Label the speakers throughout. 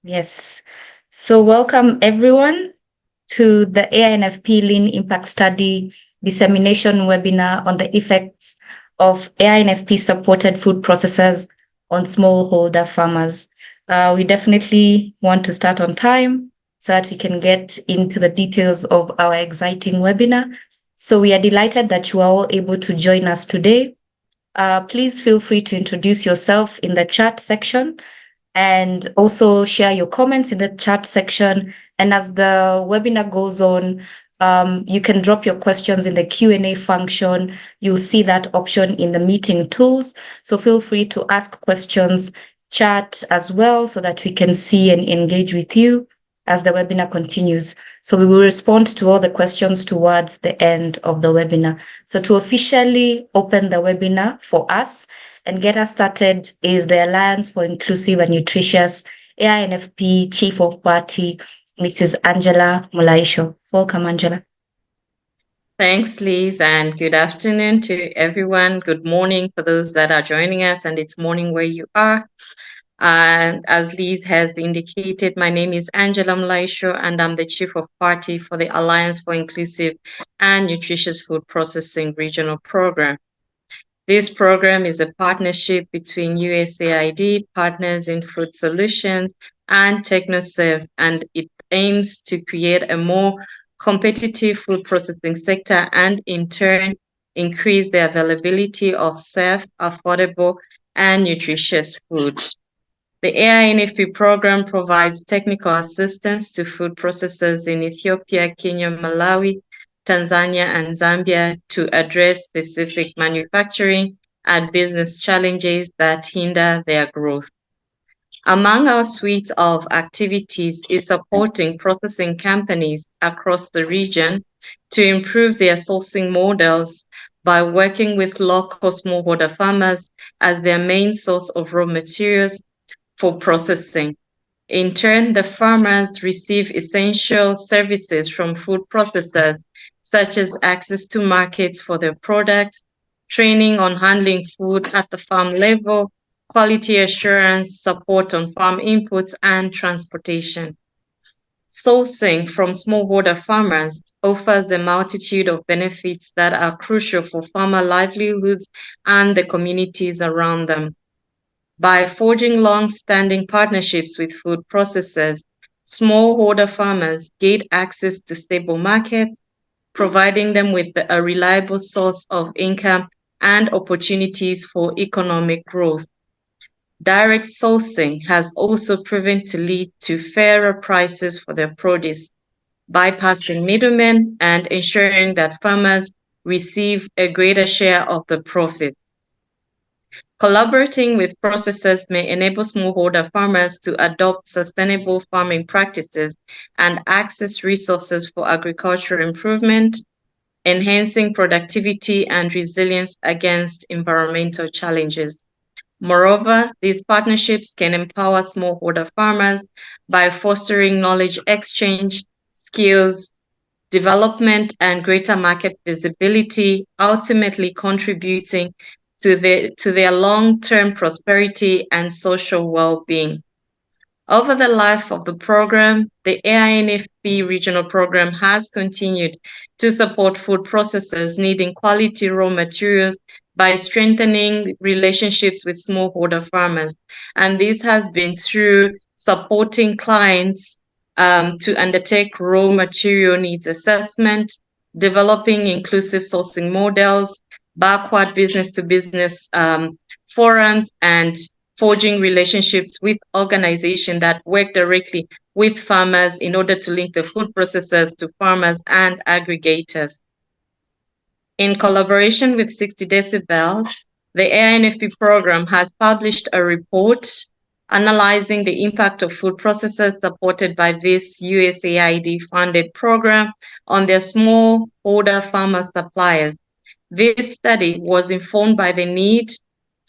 Speaker 1: Yes. So welcome everyone to the AINFP Lean Impact Study dissemination webinar on the effects of AINFP-supported food processors on smallholder farmers. We definitely want to start on time so that we can get into the details of our exciting webinar. So we are delighted that you are all able to join us today. Please feel free to introduce yourself in the chat section and also share your comments in the chat section. And as the webinar goes on, you can drop your questions in the Q&A function. You'll see that option in the meeting tools. So feel free to ask questions, chat as well, so that we can see and engage with you as the webinar continues. So we will respond to all the questions towards the end of the webinar. So to officially open the webinar for us, and get us started is the Alliance for Inclusive and Nutritious AINFP Chief of Party, Mrs. Angela Mulaisho. Welcome, Angela.
Speaker 2: Thanks, Liz, and good afternoon to everyone. Good morning for those that are joining us, and it's morning where you are. And as Liz has indicated, my name is Angela Mulaisho, and I'm the Chief of Party for the Alliance for Inclusive and Nutritious Food Processing Regional Program. This program is a partnership between USAID, Partners in Food Solutions, and TechnoServe, and it aims to create a more competitive food processing sector and, in turn, increase the availability of safe, affordable, and nutritious food. The AINFP program provides technical assistance to food processors in Ethiopia, Kenya, Malawi, Tanzania, and Zambia to address specific manufacturing and business challenges that hinder their growth. Among our suite of activities is supporting processing companies across the region to improve their sourcing models by working with local smallholder farmers as their main source of raw materials for processing. In turn, the farmers receive essential services from food processors, such as access to markets for their products, training on handling food at the farm level, quality assurance, support on farm inputs, and transportation. Sourcing from smallholder farmers offers a multitude of benefits that are crucial for farmer livelihoods and the communities around them. By forging long-standing partnerships with food processors, smallholder farmers gain access to stable markets, providing them with a reliable source of income and opportunities for economic growth. Direct sourcing has also proven to lead to fairer prices for their produce, bypassing middlemen and ensuring that farmers receive a greater share of the profit. Collaborating with processors may enable smallholder farmers to adopt sustainable farming practices and access resources for agricultural improvement, enhancing productivity and resilience against environmental challenges. Moreover, these partnerships can empower smallholder farmers by fostering knowledge exchange, skills development, and greater market visibility, ultimately contributing to their long-term prosperity and social well-being. Over the life of the program, the AINFP regional program has continued to support food processors needing quality raw materials by strengthening relationships with smallholder farmers. And this has been through supporting clients to undertake raw material needs assessment, developing inclusive sourcing models, backward business-to-business forums, and forging relationships with organizations that work directly with farmers in order to link the food processors to farmers and aggregators. In collaboration with 60 Decibels, the AINFP program has published a report analyzing the impact of food processors supported by this USAID-funded program on their smallholder farmer suppliers. This study was informed by the need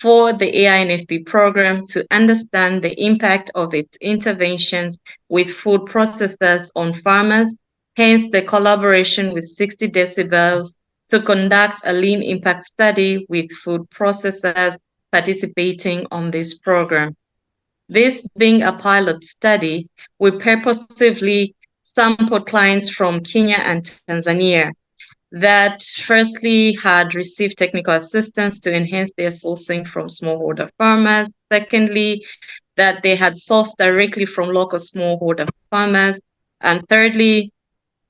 Speaker 2: for the AINFP program to understand the impact of its interventions with food processors on farmers, hence the collaboration with 60 Decibels to conduct a lean impact study with food processors participating on this program. This being a pilot study, we purposefully sampled clients from Kenya and Tanzania that firstly had received technical assistance to enhance their sourcing from smallholder farmers. Secondly, that they had sourced directly from local smallholder farmers. And thirdly,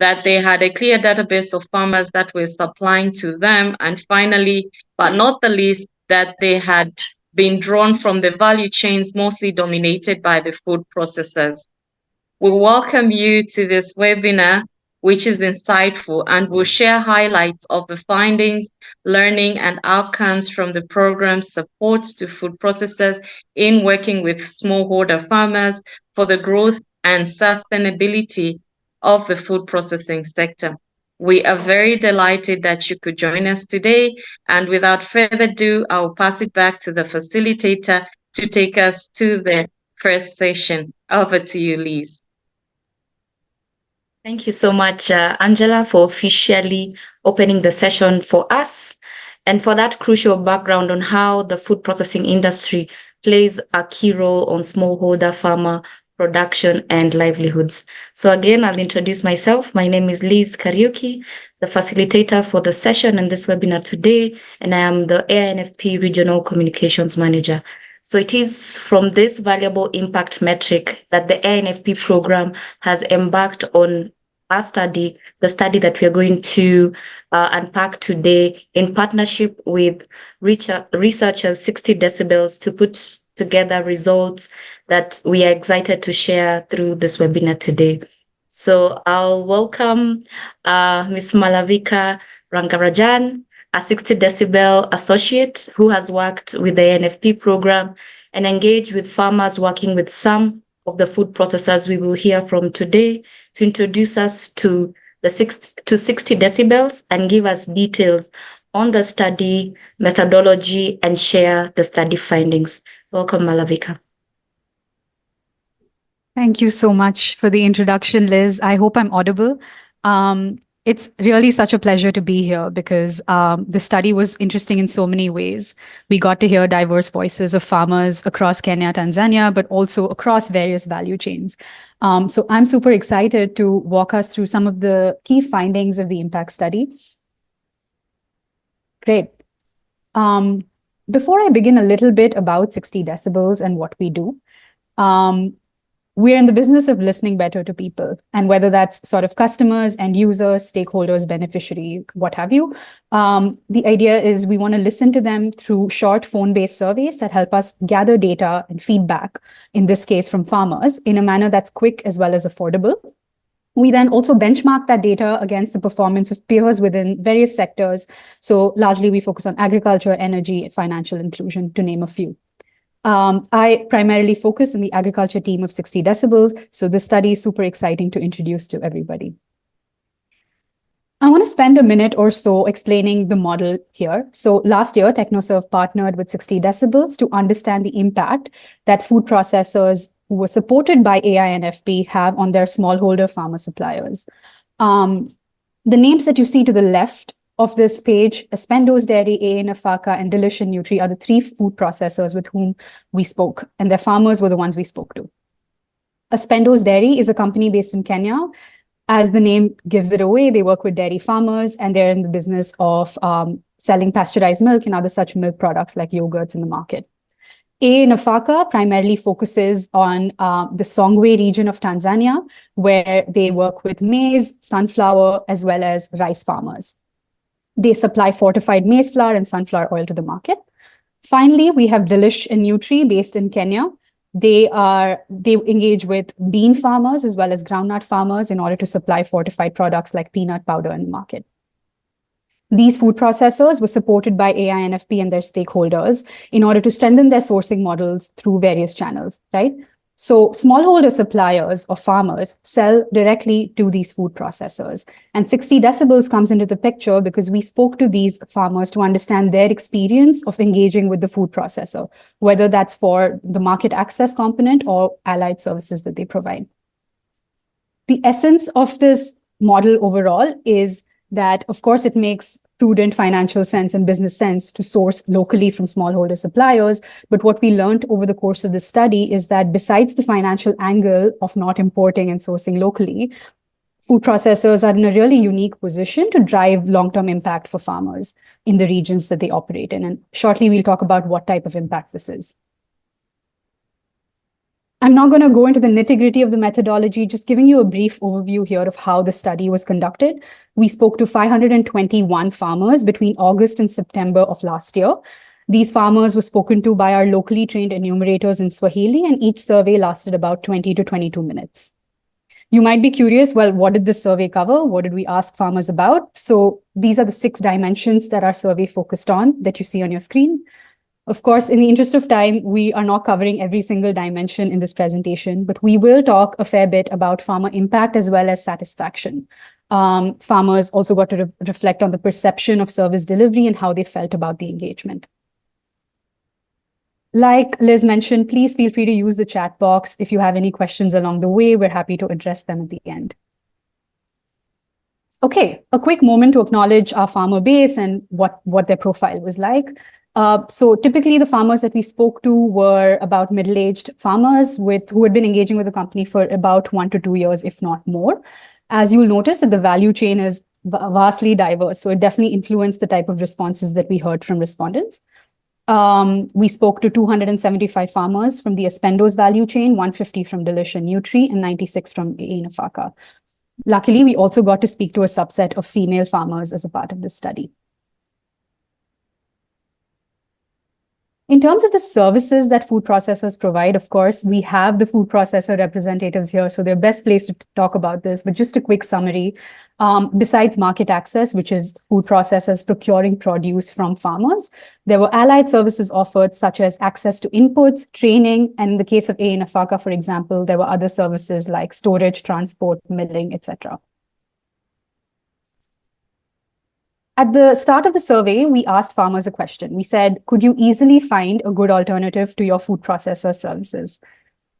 Speaker 2: that they had a clear database of farmers that were supplying to them. And finally, but not the least, that they had been drawn from the value chains mostly dominated by the food processors. We welcome you to this webinar, which is insightful and will share highlights of the findings, learning, and outcomes from the program's support to food processors in working with smallholder farmers for the growth and sustainability of the food processing sector. We are very delighted that you could join us today. And without further ado, I'll pass it back to the facilitator to take us to the first session. Over to you, Liz.
Speaker 1: Thank you so much, Angela, for officially opening the session for us and for that crucial background on how the food processing industry plays a key role on smallholder farmer production and livelihoods. So again, I'll introduce myself. My name is Liz Kariuki, the facilitator for the session and this webinar today, and I am the AINFP Regional Communications Manager. So it is from this valuable impact metric that the AINFP program has embarked on a study, the study that we're going to unpack today in partnership with researchers 60 Decibels to put together results that we are excited to share through this webinar today. So I'll welcome Ms. Malavika Rangarajan, a 60 Decibel associate who has worked with the AINFP program and engaged with farmers working with some of the food processors we will hear from today to introduce us to 60 Decibels and give us details on the study methodology and share the study findings. Welcome, Malavika.
Speaker 3: Thank you so much for the introduction, Liz. I hope I'm audible. It's really such a pleasure to be here because the study was interesting in so many ways. We got to hear diverse voices of farmers across Kenya, Tanzania, but also across various value chains. So I'm super excited to walk us through some of the key findings of the impact study. Great. Before I begin a little bit about 60 Decibels and what we do, we're in the business of listening better to people, and whether that's sort of customers and users, stakeholders, beneficiary, what have you. The idea is we want to listen to them through short phone-based surveys that help us gather data and feedback, in this case from farmers, in a manner that's quick as well as affordable. We then also benchmark that data against the performance of peers within various sectors. So largely we focus on agriculture, energy, financial inclusion, to name a few. I primarily focus on the agriculture team of 60 Decibels, so this study is super exciting to introduce to everybody. I want to spend a minute or so explaining the model here. So last year, TechnoServe partnered with 60 Decibels to understand the impact that food processors who were supported by AINFP have on their smallholder farmer suppliers. The names that you see to the left of this page, Spendo's Dairy, AA Nafaka, and Delish and Nutri are the three food processors with whom we spoke, and their farmers were the ones we spoke to. Spendo's Dairy is a company based in Kenya. As the name gives it away, they work with dairy farmers, and they're in the business of selling pasteurized milk and other such milk products like yogurts in the market. AA Nafaka primarily focuses on the Songwe region of Tanzania, where they work with maize, sunflower, as well as rice farmers. They supply fortified maize flour and sunflower oil to the market. Finally, we have Delish and Nutri based in Kenya. They engage with bean farmers as well as groundnut farmers in order to supply fortified products like peanut powder in the market. These food processors were supported by AINFP and their stakeholders in order to strengthen their sourcing models through various channels, right? So smallholder suppliers or farmers sell directly to these food processors. And 60 Decibels comes into the picture because we spoke to these farmers to understand their experience of engaging with the food processor, whether that's for the market access component or allied services that they provide. The essence of this model overall is that, of course, it makes prudent financial sense and business sense to source locally from smallholder suppliers. But what we learned over the course of this study is that besides the financial angle of not importing and sourcing locally, food processors are in a really unique position to drive long-term impact for farmers in the regions that they operate in. And shortly, we'll talk about what type of impact this is. I'm not going to go into the nitty-gritty of the methodology, just giving you a brief overview here of how the study was conducted. We spoke to 521 farmers between August and September of last year. These farmers were spoken to by our locally trained enumerators in Swahili, and each survey lasted about 20 to 22 minutes. You might be curious, well, what did this survey cover? What did we ask farmers about? So these are the 6 dimensions that our survey focused on that you see on your screen. Of course, in the interest of time, we are not covering every single dimension in this presentation, but we will talk a fair bit about farmer impact as well as satisfaction. Farmers also got to reflect on the perception of service delivery and how they felt about the engagement. Like Liz mentioned, please feel free to use the chat box. If you have any questions along the way, we're happy to address them at the end. Okay, a quick moment to acknowledge our farmer base and what their profile was like. So typically the farmers that we spoke to were about middle-aged farmers who had been engaging with the company for about 1 to 2 years, if not more. As you'll notice that the value chain is vastly diverse, so it definitely influenced the type of responses that we heard from respondents. We spoke to 275 farmers from the Espendo's value chain, 150 from Delish and Nutri, and 96 from AINFP. Luckily, we also got to speak to a subset of female farmers as a part of this study. In terms of the services that food processors provide, of course, we have the food processor representatives here, so they're best placed to talk about this. But just a quick summary, besides market access, which is food processors procuring produce from farmers, there were allied services offered, such as access to inputs, training, and in the case of AINFP, for example, there were other services like storage, transport, milling, etc. At the start of the survey, we asked farmers a question. We said, could you easily find a good alternative to your food processor services?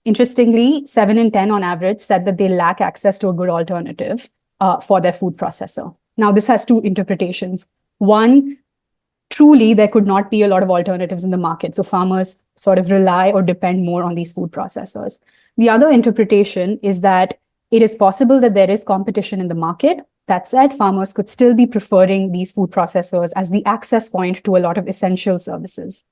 Speaker 3: Interestingly, 7 in 10 on average said that they lack access to a good alternative for their food processor. Now, this has 2 interpretations. One, truly, there could not be a lot of alternatives in the market, so farmers sort of rely or depend more on these food processors. The other interpretation is that it is possible that there is competition in the market. That said, farmers could still be preferring these food processors as the access point to a lot of essential services.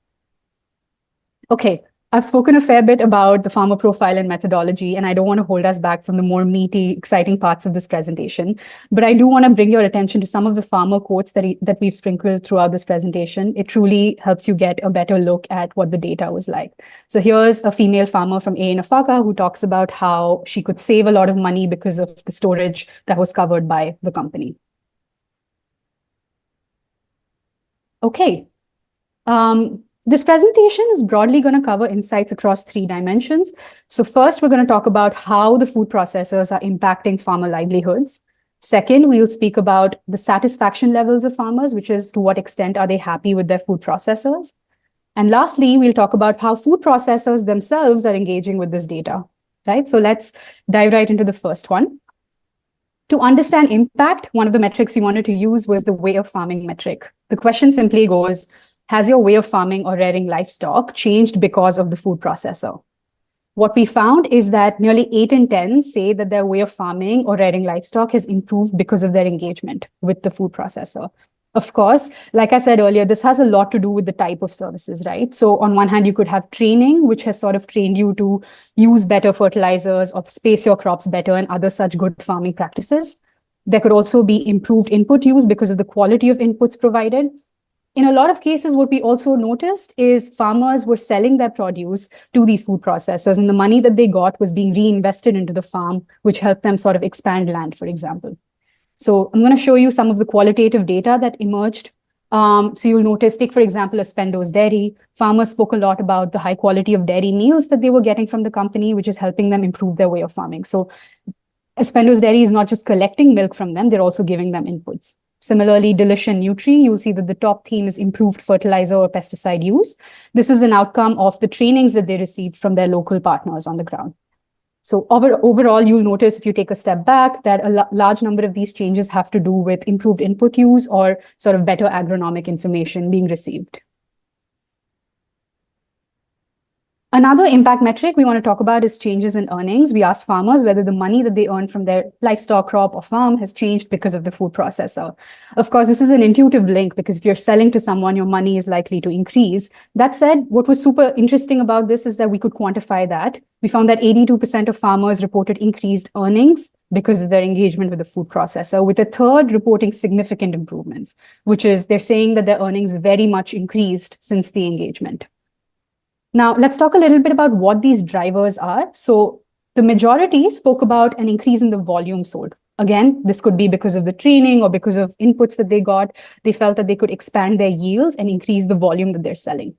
Speaker 3: Okay, I've spoken a fair bit about the farmer profile and methodology, and I don't want to hold us back from the more meaty, exciting parts of this presentation. But I do want to bring your attention to some of the farmer quotes that we've sprinkled throughout this presentation. It truly helps you get a better look at what the data was like. So here's a female farmer from AINFP who talks about how she could save a lot of money because of the storage that was covered by the company. Okay. This presentation is broadly going to cover insights across 3 dimensions. So first, we're going to talk about how the food processors are impacting farmer livelihoods. Second, we'll speak about the satisfaction levels of farmers, which is to what extent are they happy with their food processors. And lastly, we'll talk about how food processors themselves are engaging with this data, right? So let's dive right into the first one. To understand impact, one of the metrics we wanted to use was the way of farming metric. The question simply goes, has your way of farming or rearing livestock changed because of the food processor? What we found is that nearly 8 in 10 say that their way of farming or rearing livestock has improved because of their engagement with the food processor. Of course, like I said earlier, this has a lot to do with the type of services, right? So on one hand, you could have training, which has sort of trained you to use better fertilizers or space your crops better and other such good farming practices. There could also be improved input use because of the quality of inputs provided. In a lot of cases, what we also noticed is farmers were selling their produce to these food processors, and the money that they got was being reinvested into the farm, which helped them sort of expand land, for example. So I'm going to show you some of the qualitative data that emerged. So you'll notice, take, for example, Espendo's dairy. Farmers spoke a lot about the high quality of dairy meals that they were getting from the company, which is helping them improve their way of farming. So Espendo's dairy is not just collecting milk from them, they're also giving them inputs. Similarly, Delish and Nutri, you'll see that the top theme is improved fertilizer or pesticide use. This is an outcome of the trainings that they received from their local partners on the ground. So overall, you'll notice if you take a step back that a large number of these changes have to do with improved input use or sort of better agronomic information being received. Another impact metric we want to talk about is changes in earnings. We asked farmers whether the money that they earn from their livestock, crop, or farm has changed because of the food processor. Of course, this is an intuitive link because if you're selling to someone, your money is likely to increase. That said, what was super interesting about this is that we could quantify that. We found that 82% of farmers reported increased earnings because of their engagement with the food processor, with a third reporting significant improvements, which is they're saying that their earnings very much increased since the engagement. Now, let's talk a little bit about what these drivers are. So the majority spoke about an increase in the volume sold. Again, this could be because of the training or because of inputs that they got. They felt that they could expand their yields and increase the volume that they're selling.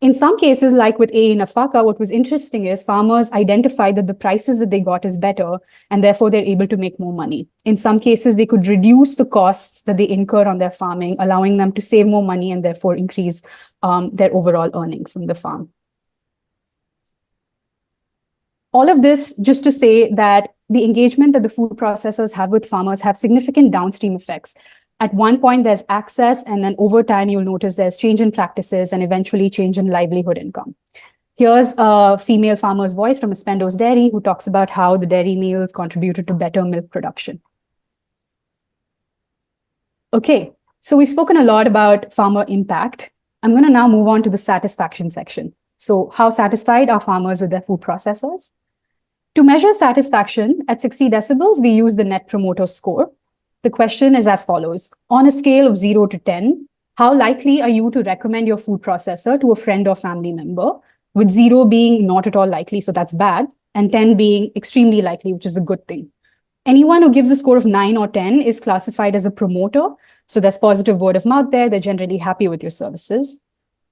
Speaker 3: In some cases, like with AA Nafaka, what was interesting is farmers identified that the prices that they got is better, and therefore they're able to make more money. In some cases, they could reduce the costs that they incur on their farming, allowing them to save more money and therefore increase their overall earnings from the farm. All of this just to say that the engagement that the food processors have with farmers have significant downstream effects. At one point, there's access, and then over time, you'll notice there's change in practices and eventually change in livelihood income. Here's a female farmer's voice from Espendo's Dairy who talks about how the dairy meals contributed to better milk production. Okay, so we've spoken a lot about farmer impact. I'm going to now move on to the satisfaction section. So how satisfied are farmers with their food processors? To measure satisfaction at 60 decibels, we use the Net Promoter Score. The question is as follows. On a scale of 0 to 10, how likely are you to recommend your food processor to a friend or family member, with 0 being not at all likely, so that's bad, and 10 being extremely likely, which is a good thing. Anyone who gives a score of 9 or 10 is classified as a promoter, so there's positive word of mouth there, they're generally happy with your services.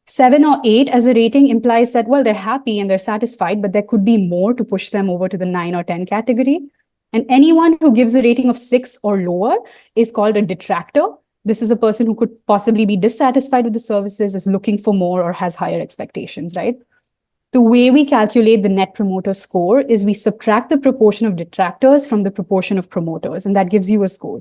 Speaker 3: 7 or 8 as a rating implies that, well, they're happy and they're satisfied, but there could be more to push them over to the 9 or 10 category. And anyone who gives a rating of 6 or lower is called a detractor. This is a person who could possibly be dissatisfied with the services, is looking for more, or has higher expectations, right? The way we calculate the Net Promoter Score is we subtract the proportion of detractors from the proportion of promoters, and that gives you a score.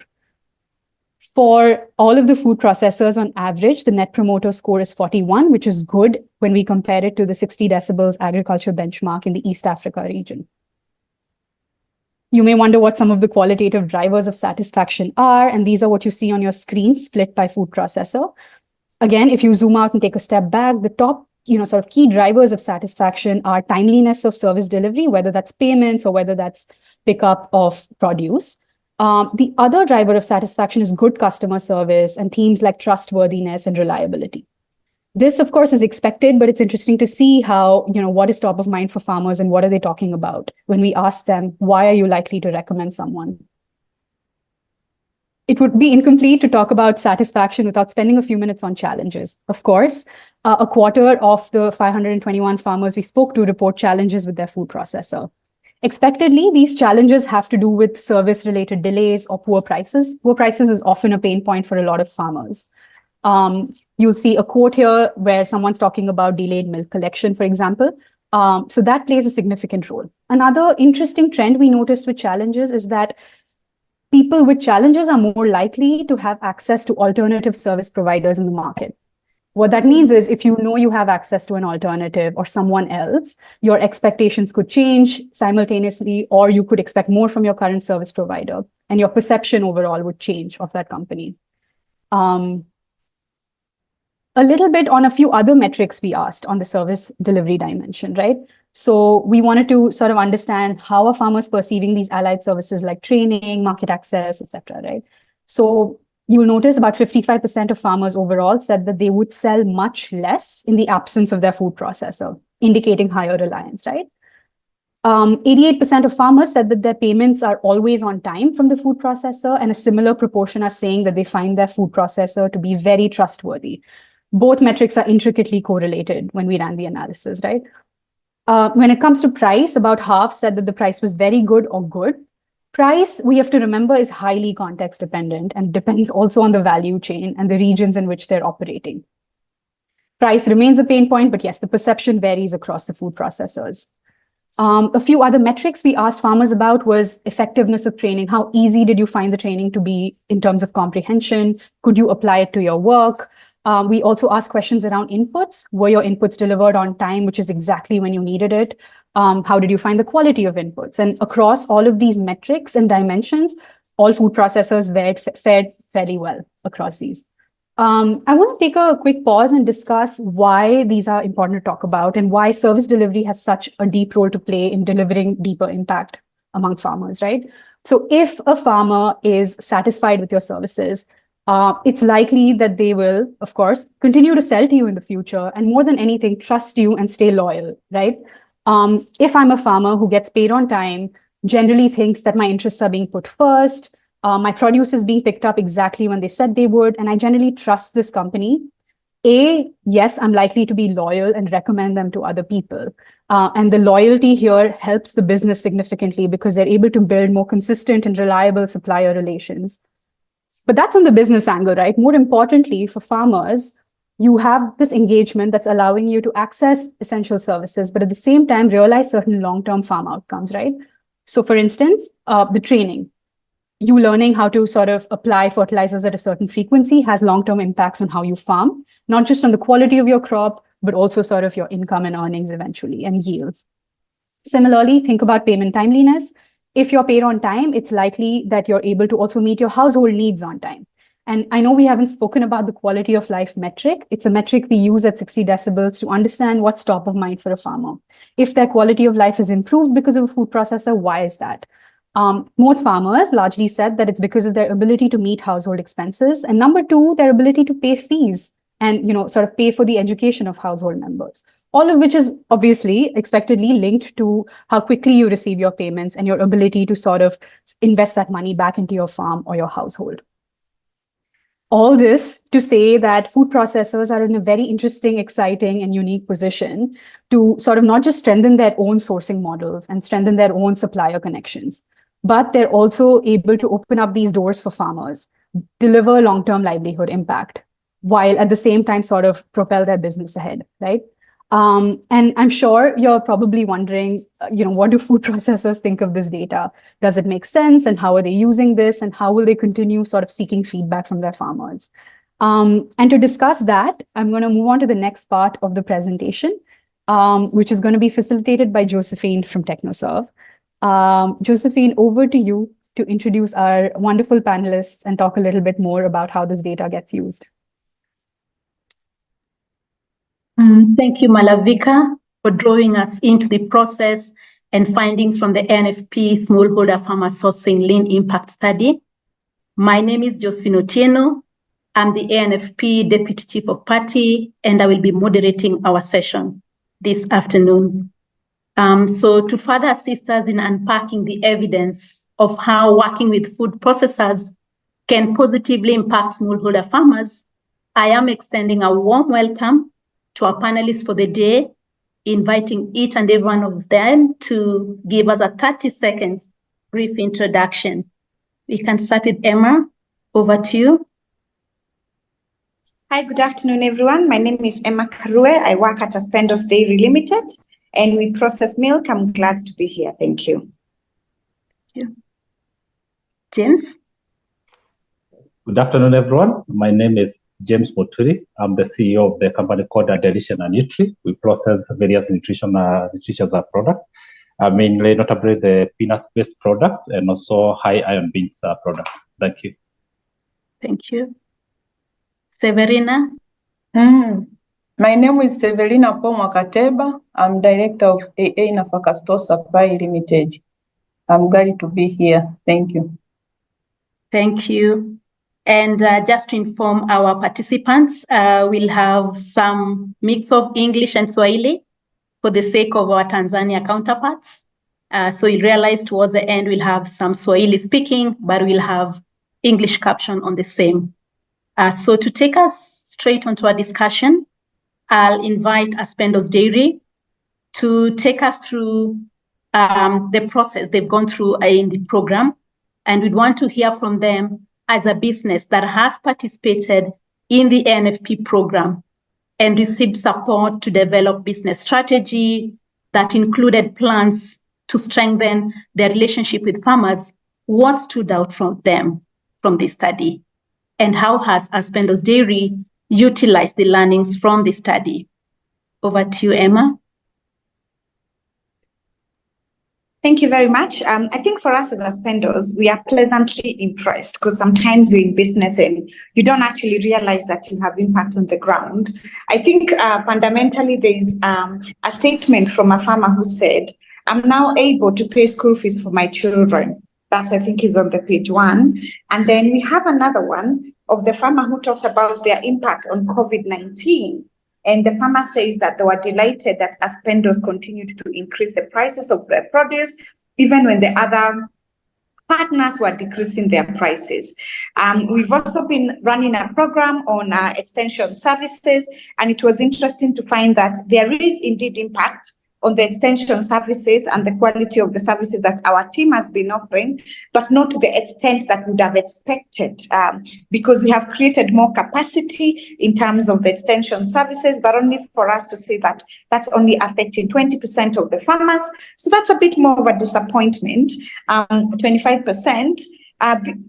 Speaker 3: For all of the food processors, on average, the Net Promoter Score is 41, which is good when we compare it to the 60 decibels agriculture benchmark in the East Africa region. You may wonder what some of the qualitative drivers of satisfaction are, and these are what you see on your screen, split by food processor. Again, if you zoom out and take a step back, the top sort of key drivers of satisfaction are timeliness of service delivery, whether that's payments or whether that's pickup of produce. The other driver of satisfaction is good customer service and themes like trustworthiness and reliability. This, of course, is expected, but it's interesting to see how, what is top of mind for farmers and what are they talking about when we ask them, why are you likely to recommend someone? It would be incomplete to talk about satisfaction without spending a few minutes on challenges. Of course, a quarter of the 521 farmers we spoke to report challenges with their food processor. Expectedly, these challenges have to do with service-related delays or poor prices. Poor prices is often a pain point for a lot of farmers. You'll see a quote here where someone's talking about delayed milk collection, for example. So that plays a significant role. Another interesting trend we noticed with challenges is that people with challenges are more likely to have access to alternative service providers in the market. What that means is if you know you have access to an alternative or someone else, your expectations could change simultaneously, or you could expect more from your current service provider, and your perception overall would change of that company. A little bit on a few other metrics we asked on the service delivery dimension, right? So we wanted to sort of understand how are farmers perceiving these allied services like training, market access, etc., right? So you'll notice about 55% of farmers overall said that they would sell much less in the absence of their food processor, indicating higher reliance, right? 88% of farmers said that their payments are always on time from the food processor, and a similar proportion are saying that they find their food processor to be very trustworthy. Both metrics are intricately correlated when we ran the analysis, right? When it comes to price, about half said that the price was very good or good. Price, we have to remember, is highly context dependent and depends also on the value chain and the regions in which they're operating. Price remains a pain point, but yes, the perception varies across the food processors. A few other metrics we asked farmers about was effectiveness of training. How easy did you find the training to be in terms of comprehension? Could you apply it to your work? We also asked questions around inputs. Were your inputs delivered on time, which is exactly when you needed it? How did you find the quality of inputs? And across all of these metrics and dimensions, all food processors fared fairly well across these. I want to take a quick pause and discuss why these are important to talk about and why service delivery has such a deep role to play in delivering deeper impact among farmers, right? So if a farmer is satisfied with your services, it's likely that they will, of course, continue to sell to you in the future and more than anything, trust you and stay loyal, right? If I'm a farmer who gets paid on time, generally thinks that my interests are being put first, my produce is being picked up exactly when they said they would, and I generally trust this company. Yes, I'm likely to be loyal and recommend them to other people. And the loyalty here helps the business significantly because they're able to build more consistent and reliable supplier relations. But that's on the business angle, right? More importantly, for farmers, you have this engagement that's allowing you to access essential services, but at the same time, realize certain long-term farm outcomes, right? So for instance, the training. You learning how to sort of apply fertilizers at a certain frequency has long-term impacts on how you farm, not just on the quality of your crop, but also sort of your income and earnings eventually and yields. Similarly, think about payment timeliness. If you're paid on time, it's likely that you're able to also meet your household needs on time. And I know we haven't spoken about the quality of life metric. It's a metric we use at 60 decibels to understand what's top of mind for a farmer. If their quality of life is improved because of a food processor, why is that? Most farmers largely said that it's because of their ability to meet household expenses. And number two, their ability to pay fees and, sort of pay for the education of household members. All of which is obviously expectedly linked to how quickly you receive your payments and your ability to sort of invest that money back into your farm or your household. All this to say that food processors are in a very interesting, exciting, and unique position to sort of not just strengthen their own sourcing models and strengthen their own supplier connections, but they're also able to open up these doors for farmers, deliver long-term livelihood impact, while at the same time sort of propel their business ahead, right? And I'm sure you're probably wondering, what do food processors think of this data? Does it make sense? And how are they using this? And how will they continue sort of seeking feedback from their farmers? And to discuss that, I'm going to move on to the next part of the presentation, which is going to be facilitated by Josephine from TechnoServe. Josephine, over to you to introduce our wonderful panelists and talk a little bit more about how this data gets used.
Speaker 4: Thank you, Malavika, for drawing us into the process and findings from the AINFP Smallholder Farmer Sourcing Lean Impact Study. My name is Josephine Otieno. I'm the AINFP Deputy Chief of Party, and I will be moderating our session this afternoon. So to further assist us in unpacking the evidence of how working with food processors can positively impact smallholder farmers, I am extending a warm welcome to our panelists for the day, inviting each and every one of them to give us a 30-second brief introduction. We can start with Emma. Over to you.
Speaker 5: Hi, good afternoon, everyone. My name is Emma Karue. I work at Aspendos Dairy Limited, and we process milk. I'm glad to be here. Thank you.
Speaker 4: Thank you. James.
Speaker 6: Good afternoon, everyone. My name is James Moturi. I'm the CEO of the company called Adelition and Nutri. We process various nutritious products, mainly notably the peanut-based products and also high iron beans products. Thank you.
Speaker 4: Thank you. Severina.
Speaker 7: My name is Severina Pomwakateba. I'm director of AINFP-supported Limited. I'm glad to be here. Thank you.
Speaker 4: Thank you. And just to inform our participants, we'll have some mix of English and Swahili for the sake of our Tanzania counterparts. So you'll realize towards the end, we'll have some Swahili speaking, but we'll have English caption on the same. So to take us straight onto our discussion, I'll invite Aspendos Dairy to take us through the process they've gone through in the program. And we'd want to hear from them as a business that has participated in the AINFP program and received support to develop business strategy, that included plans to strengthen their relationship with farmers, what stood out from them from this study? And how has Aspendos Dairy utilized the learnings from the study? Over to you, Emma.
Speaker 5: Thank you very much. I think for us as Aspendos, we are pleasantly impressed because sometimes you're in business and you don't actually realize that you have impact on the ground. I think fundamentally there is a statement from a farmer who said, I'm now able to pay school fees for my children. That I think is on the page 1. And then we have another one of the farmer who talked about their impact on COVID-19. And the farmer says that they were delighted that Aspendos continued to increase the prices of their produce, even when the other partners were decreasing their prices. We've also been running a program on extension services, and it was interesting to find that there is indeed impact on the extension services and the quality of the services that our team has been offering, but not to the extent that we would have expected, because we have created more capacity in terms of the extension services, but only for us to say that that's only affecting 20% of the farmers. So that's a bit more of a disappointment, 25%.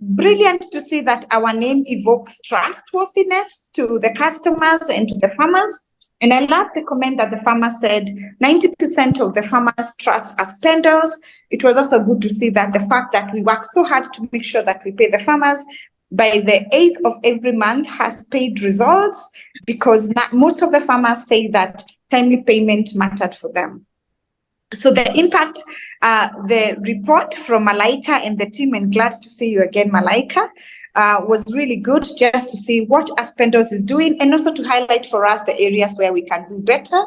Speaker 5: Brilliant to see that our name evokes trustworthiness to the customers and to the farmers. And I love the comment that the farmer said 90% of the farmers trust Aspendos. It was also good to see that the fact that we work so hard to make sure that we pay the farmers by the 8th of every month has paid results, because most of the farmers say that timely payment mattered for them. So the impact, the report from Malaika and the team, and glad to see you again, Malaika, was really good just to see what Aspendos is doing and also to highlight for us the areas where we can do better.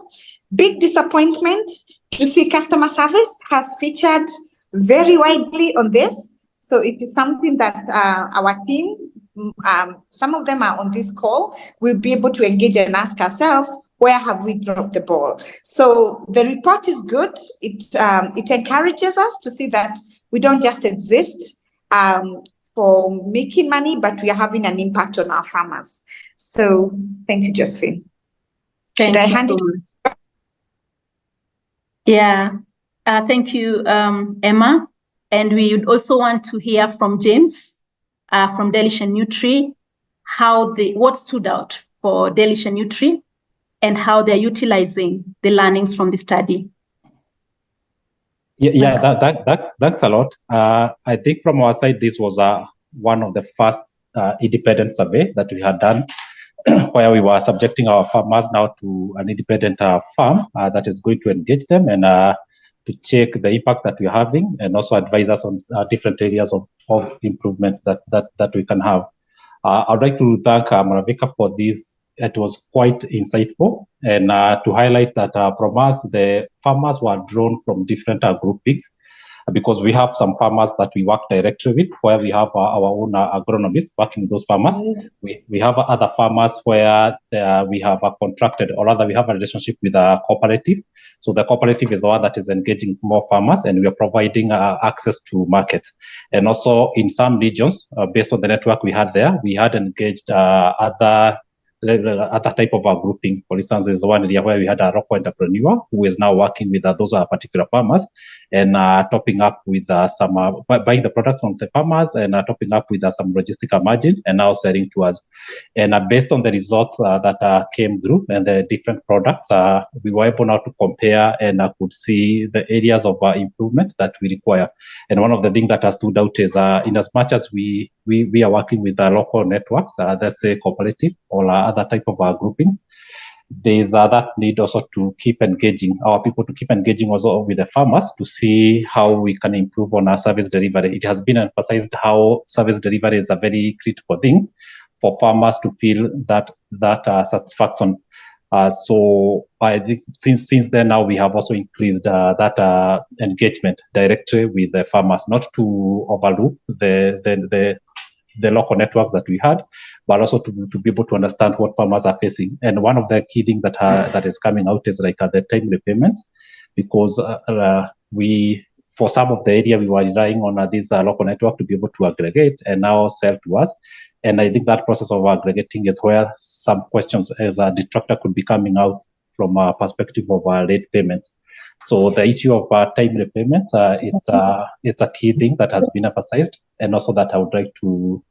Speaker 5: Big disappointment to see customer service has featured very widely on this. So it is something that our team, some of them are on this call, will be able to engage and ask ourselves, where have we dropped the ball? So the report is good. It encourages us to see that we don't just exist for making money, but we are having an impact on our farmers. So thank you, Josephine.
Speaker 4: Thank you so much. Yeah, thank you, Emma. And we would also want to hear from James from Delish and Nutri, what stood out for Delish and Nutri and how they're utilizing the learnings from the study.
Speaker 6: Thanks a lot. I think from our side, this was one of the first independent survey that we had done, where we were subjecting our farmers now to an independent firm that is going to engage them and to check the impact that we're having, and also advise us on different areas of improvement that we can have. I'd like to thank Maravika for this. It was quite insightful, and to highlight that from us, the farmers were drawn from different groupings, because we have some farmers that we work directly with, where we have our own agronomists working with those farmers. We have other farmers where we have a contracted, or rather we have a relationship with a cooperative. So the cooperative is the one that is engaging more farmers, and we are providing access to markets. And also in some regions, based on the network we had there, we had engaged other type of a grouping. For instance, there's one area where we had a local entrepreneur who is now working with those particular farmers and topping up with some buying the products from the farmers and topping up with some logistical margin and now selling to us. And based on the results that came through and the different products, we were able now to compare and could see the areas of improvement that we require. And one of the things that has stood out is in as much as we are working with local networks, let's say cooperative or other type of groupings, there's that need also to keep engaging our people, to keep engaging also with the farmers to see how we can improve on our service delivery. It has been emphasized how service delivery is a very critical thing for farmers to feel that satisfaction. So I think since then now we have also increased that engagement directly with the farmers, not to overlook the local networks that we had, but also to be able to understand what farmers are facing. And one of the key things that is coming out is like the timely payments, because for some of the area we were relying on this local network to be able to aggregate and now sell to us. And I think that process of aggregating is where some questions as a detractor could be coming out from a perspective of late payments. So the issue of timely payments, it's a key thing that has been emphasized, and also that I would like to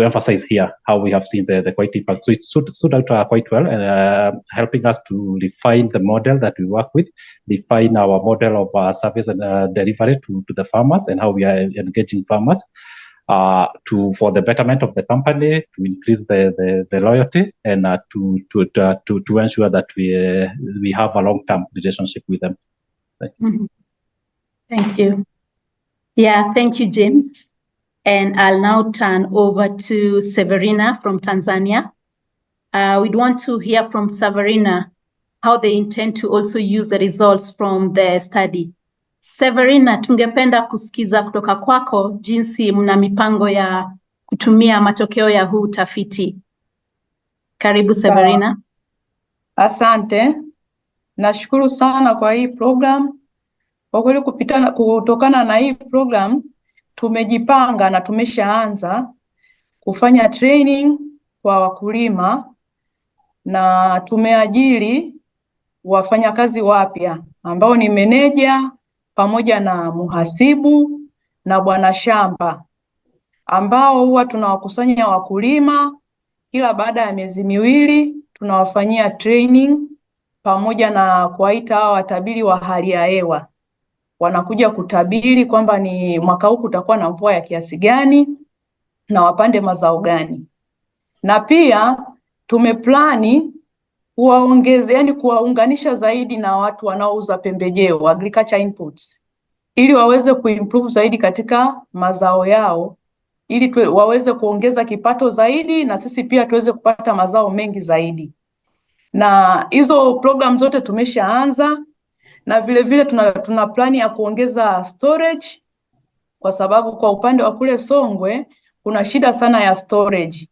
Speaker 6: emphasize here how we have seen the quite impact. So it stood out quite well, and helping us to refine the model that we work with, define our model of service and delivery to the farmers, and how we are engaging farmers for the betterment of the company, to increase the loyalty, and to ensure that we have a long-term relationship with them. Thank you.
Speaker 4: Thank you. Yeah, thank you, James. And I'll now turn over to Severina from Tanzania. We'd want to hear from Severina how they intend to also use the results from the study. Severina, tungependa kusikiza kutoka kwako jinsi mna mipango ya kutumia matokeo ya huu utafiti. Karibu Severina.
Speaker 7: Asante. Nashukuru sana kwa hii program. Kwa kweli kutokana na hii program tumejipanga na tumeshaanza kufanya training kwa wakulima na tumeajiri wafanyakazi wapya ambao ni meneja pamoja na muhasibu na bwana shamba, ambao huwa tunawakusanya wakulima kila baada ya miezi miwili, tunawafanyia training pamoja na kuwaita hao watabiri wa hali ya hewa. Wanakuja kutabiri kwamba ni mwaka huu kutakuwa na mvua ya kiasi gani na wapande mazao gani. Na pia tumeplani kuwaongeza, yani kuwaunganisha zaidi na watu wanaouza pembejeo, agriculture inputs, ili waweze kuimprove zaidi katika mazao yao, ili waweze kuongeza kipato zaidi na sisi pia tuweze kupata mazao mengi zaidi. Na hizo program zote tumeshaanza, na vile vile tuna plani ya kuongeza storage, kwa sababu kwa upande wa kule Songwe kuna shida sana ya storage.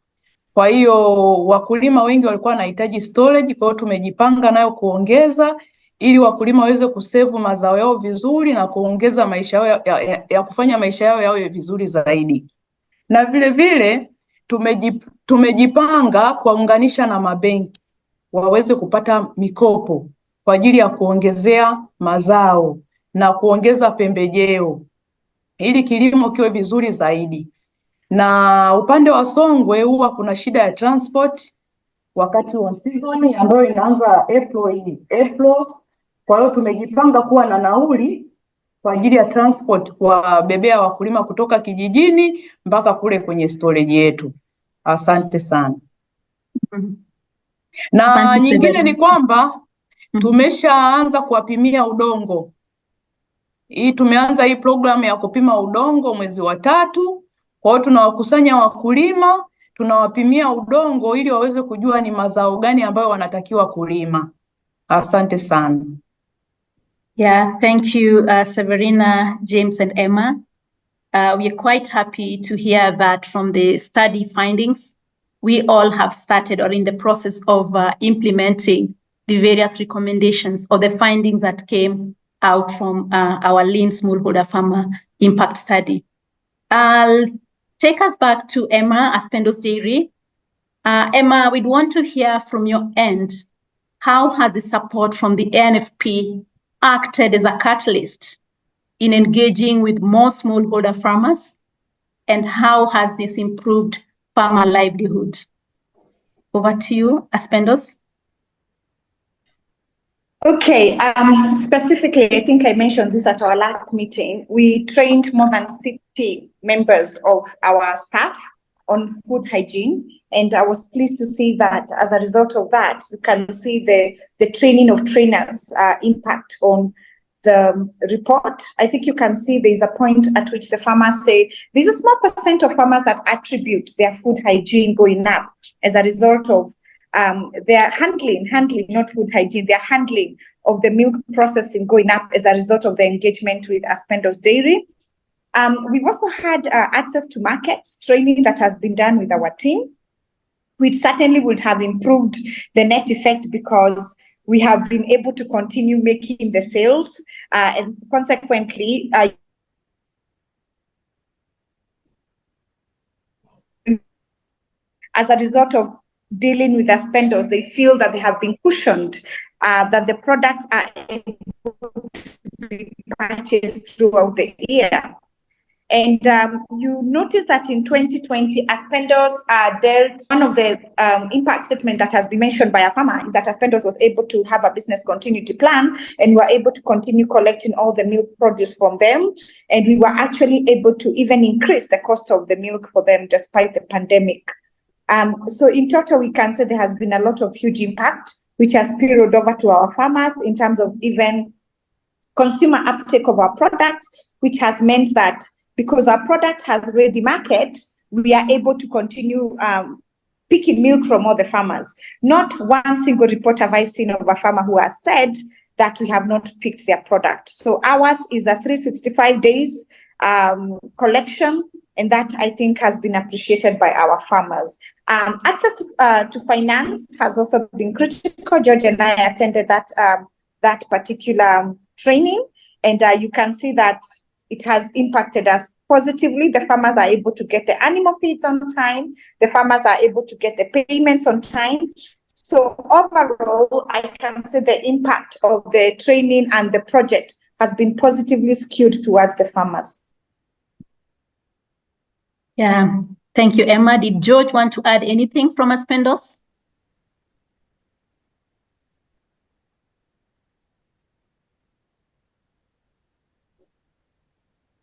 Speaker 7: Kwa hiyo wakulima wengi walikuwa wanahitaji storage, kwa hiyo tumejipanga nayo kuongeza ili wakulima waweze kusevu mazao yao vizuri na kuongeza maisha yao ya kufanya maisha yao yawe vizuri zaidi. Na vile vile tumejipanga kuwaunganisha na mabenki waweze kupata mikopo kwa ajili ya kuongezea mazao na kuongeza pembejeo ili kilimo kiwe vizuri zaidi. Na upande wa Songwe huwa kuna shida ya transport wakati wa season ambayo inaanza April. Kwa hiyo tumejipanga kuwa na nauli kwa ajili ya transport kwa bebea wakulima kutoka kijijini mpaka kule kwenye storage yetu. Asante sana. Na
Speaker 4: Asante
Speaker 7: nyingine
Speaker 4: Severina.
Speaker 7: ni kwamba tumeshaanza kuwapimia udongo. Tumeanza hii programu ya kupima udongo mwezi wa 3. Kwa hiyo tunawakusanya wakulima, tunawapimia udongo ili waweze kujua ni mazao gani ambayo wanatakiwa kulima. Asante sana.
Speaker 4: Yeah, thank you, Severina, James, and Emma. We are quite happy to hear that from the study findings, we all have started or in the process of implementing the various recommendations or the findings that came out from our lean smallholder farmer impact study. I'll take us back to Emma, Aspendos Dairy. Emma, we'd want to hear from your end, how has the support from the AINFP acted as a catalyst in engaging with more smallholder farmers, and how has this improved farmer livelihoods? Over to you, Aspendos.
Speaker 5: Okay, specifically, I think I mentioned this at our last meeting. We trained more than 60 members of our staff on food hygiene, and I was pleased to see that as a result of that, you can see the training of trainers impact on the report. I think you can see there's a point at which the farmers say there's a small percent of farmers that attribute their food hygiene going up as a result of their handling, not food hygiene, their handling of the milk processing going up as a result of the engagement with Aspendos Dairy. We've also had access to markets, training that has been done with our team, which certainly would have improved the net effect because we have been able to continue making the sales and consequently as a result of dealing with their spenders, they feel that they have been cushioned, that the products are able to be purchased throughout the year. And you notice that in 2020, Aspendos dealt, one of the impact statement that has been mentioned by a farmer is that Aspendos was able to have a business continuity plan, and were able to continue collecting all the milk produce from them. And we were actually able to even increase the cost of the milk for them despite the pandemic. So in total, we can say there has been a lot of huge impact, which has spilled over to our farmers in terms of even consumer uptake of our products, which has meant that because our product has ready market, we are able to continue picking milk from all the farmers. Not one single report have I seen of a farmer who has said that we have not picked their product. So ours is a 365 days collection, and that I think has been appreciated by our farmers. Access to finance has also been critical. George and I attended that particular training, and you can see that it has impacted us positively. The farmers are able to get the animal feeds on time. The farmers are able to get the payments on time. So overall, I can say the impact of the training and the project has been positively skewed towards the farmers.
Speaker 4: Yeah, thank you, Emma. Did George want to add anything from Aspendos?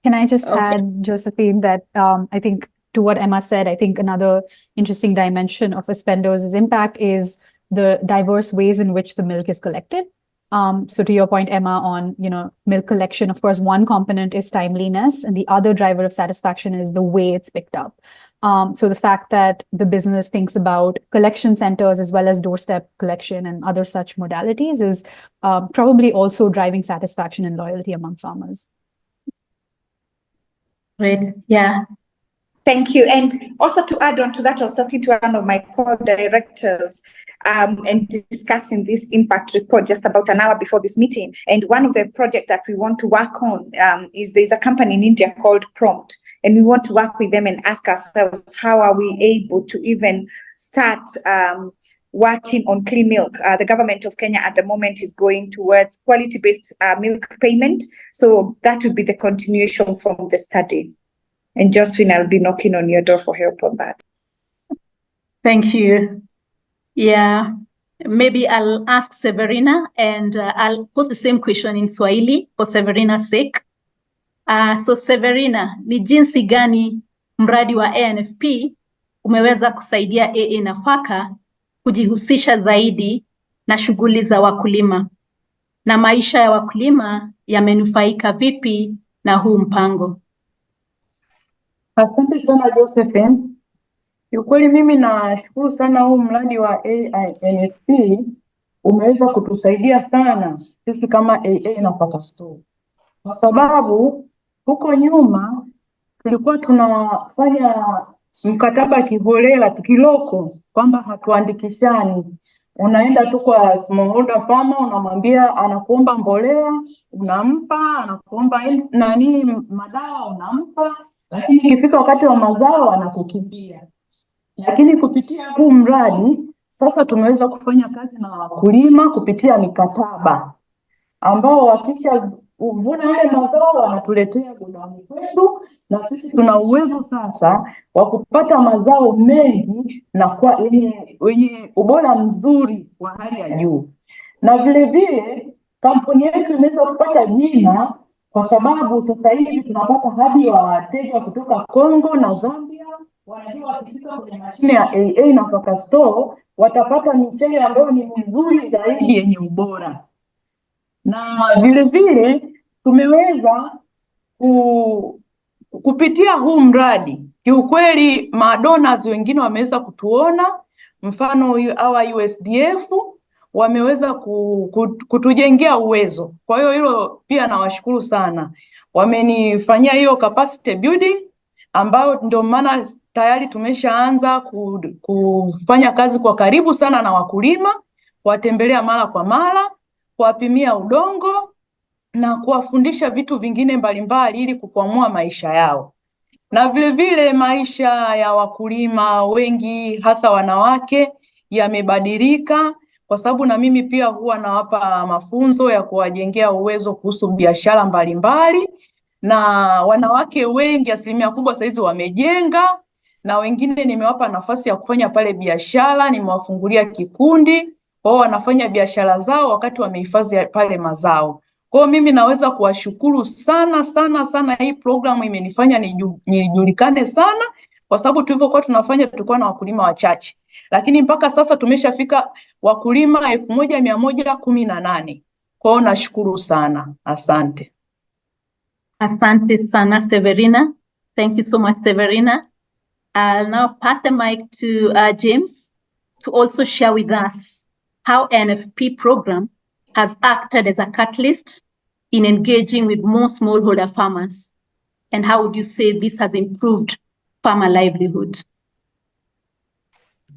Speaker 3: Can I just add, Josephine, that I think to what Emma said, I think another interesting dimension of Aspendos' impact is the diverse ways in which the milk is collected. So to your point, Emma, on milk collection, of course, one component is timeliness, and the other driver of satisfaction is the way it's picked up. So the fact that the business thinks about collection centers as well as doorstep collection and other such modalities is probably also driving satisfaction and loyalty among farmers.
Speaker 4: Great, yeah.
Speaker 5: Thank you. And also to add on to that, I was talking to one of my co-directors and discussing this impact report just about an hour before this meeting. And one of the projects that we want to work on is there's a company in India called Prompt. And we want to work with them and ask ourselves, how are we able to even start working on clean milk? The government of Kenya at the moment is going towards quality-based milk payment. So that would be the continuation from the study. And Josephine, I'll be knocking on your door for help on that.
Speaker 4: Thank you. Yeah, maybe I'll ask Severina, and I'll pose the same question in Swahili for Severina's sake. So Severina, ni jinsi gani mradi wa AINFP umeweza kusaidia AA Nafaka kujihusisha zaidi na shughuli za wakulima, na maisha ya wakulima yamenufaika vipi na huu mpango?
Speaker 7: Asante sana Josephine. Kiukweli mimi nashukuru sana huu mradi wa AINFP umeweza kutusaidia sana sisi kama AA Nafaka Store. Kwa sababu huko nyuma tulikuwa tunafanya mkataba kiholela tukiloko kwamba hatuandikishani. Unaenda tu kwa smallholder farmer, unamwambia anakuomba mbolea, unampa, anakuomba madawa, unampa, lakini ikifika wakati wa mazao anakukimbia. Lakini kupitia huu mradi sasa tumeweza kufanya kazi na wakulima kupitia mikataba ambao wakisha uvuna yale mazao wanatuletea godauni kwetu, na sisi tuna uwezo sasa wa kupata mazao mengi na kwa wenye ubora mzuri wa hali ya juu. Na vile vile kampuni yetu imeweza kupata jina kwa sababu sasa hivi tunapata hadi wateja kutoka Kongo na Zambia. Wanajua wakifika kwenye mashine ya AA Nafaka Store watapata michele ambayo ni mizuri zaidi yenye ubora. Na vile vile tumeweza kupitia huu mradi, kiukweli madonors wengine wameweza kutuona, mfano hawa USDF wameweza kutujengea uwezo. Kwa hiyo hilo pia nawashukuru sana. Wamenifanyia hiyo capacity building ambao ndio maana tayari tumeshaanza kufanya kazi kwa karibu sana na wakulima, kuwatembelea mara kwa mara, kuwapimia udongo na kuwafundisha vitu vingine mbalimbali ili kukwamua maisha yao. Na vile vile maisha ya wakulima wengi hasa wanawake yamebadilika, kwa sababu na mimi pia huwa nawapa mafunzo ya kuwajengea uwezo kuhusu biashara mbalimbali, na wanawake wengi, asilimia kubwa saizi wamejenga, na wengine nimewapa nafasi ya kufanya pale biashara, nimewafungulia kikundi, wao wanafanya biashara zao wakati wamehifadhi pale mazao. Kwa hiyo mimi naweza kuwashukuru sana sana sana, hii programu imenifanya nijulikane sana, kwa sababu tulivyokuwa tunafanya tulikuwa na wakulima wachache, lakini mpaka sasa tumeshafika wakulima 1118. Kwa hiyo nashukuru sana, asante.
Speaker 4: Asante sana, Severina. Thank you so much, Severina. I'll now pass the mic to James to also share with us how AINFP program has acted as a catalyst in engaging with more smallholder farmers, and how would you say this has improved farmer livelihood?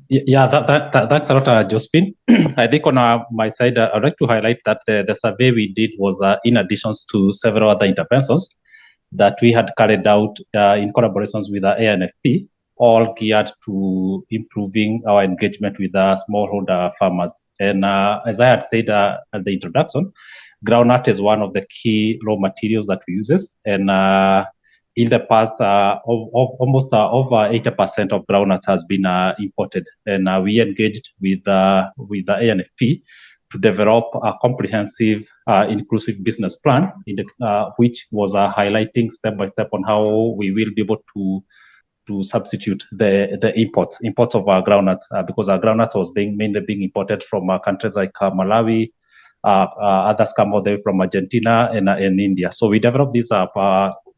Speaker 6: Yeah, that's a lot, Josephine. I think on my side, I'd like to highlight that the survey we did was in addition to several other interventions that we had carried out in collaborations with the AINFP, all geared to improving our engagement with smallholder farmers. And as I had said at the introduction, groundnut is one of the key raw materials that we use. And in the past, almost over 80% of groundnuts has been imported. And we engaged with the AINFP to develop a comprehensive, inclusive business plan, which was highlighting step by step on how we will be able to substitute the imports of our groundnuts, because our groundnuts was mainly being imported from countries like Malawi, others come all the way from Argentina and India. So we developed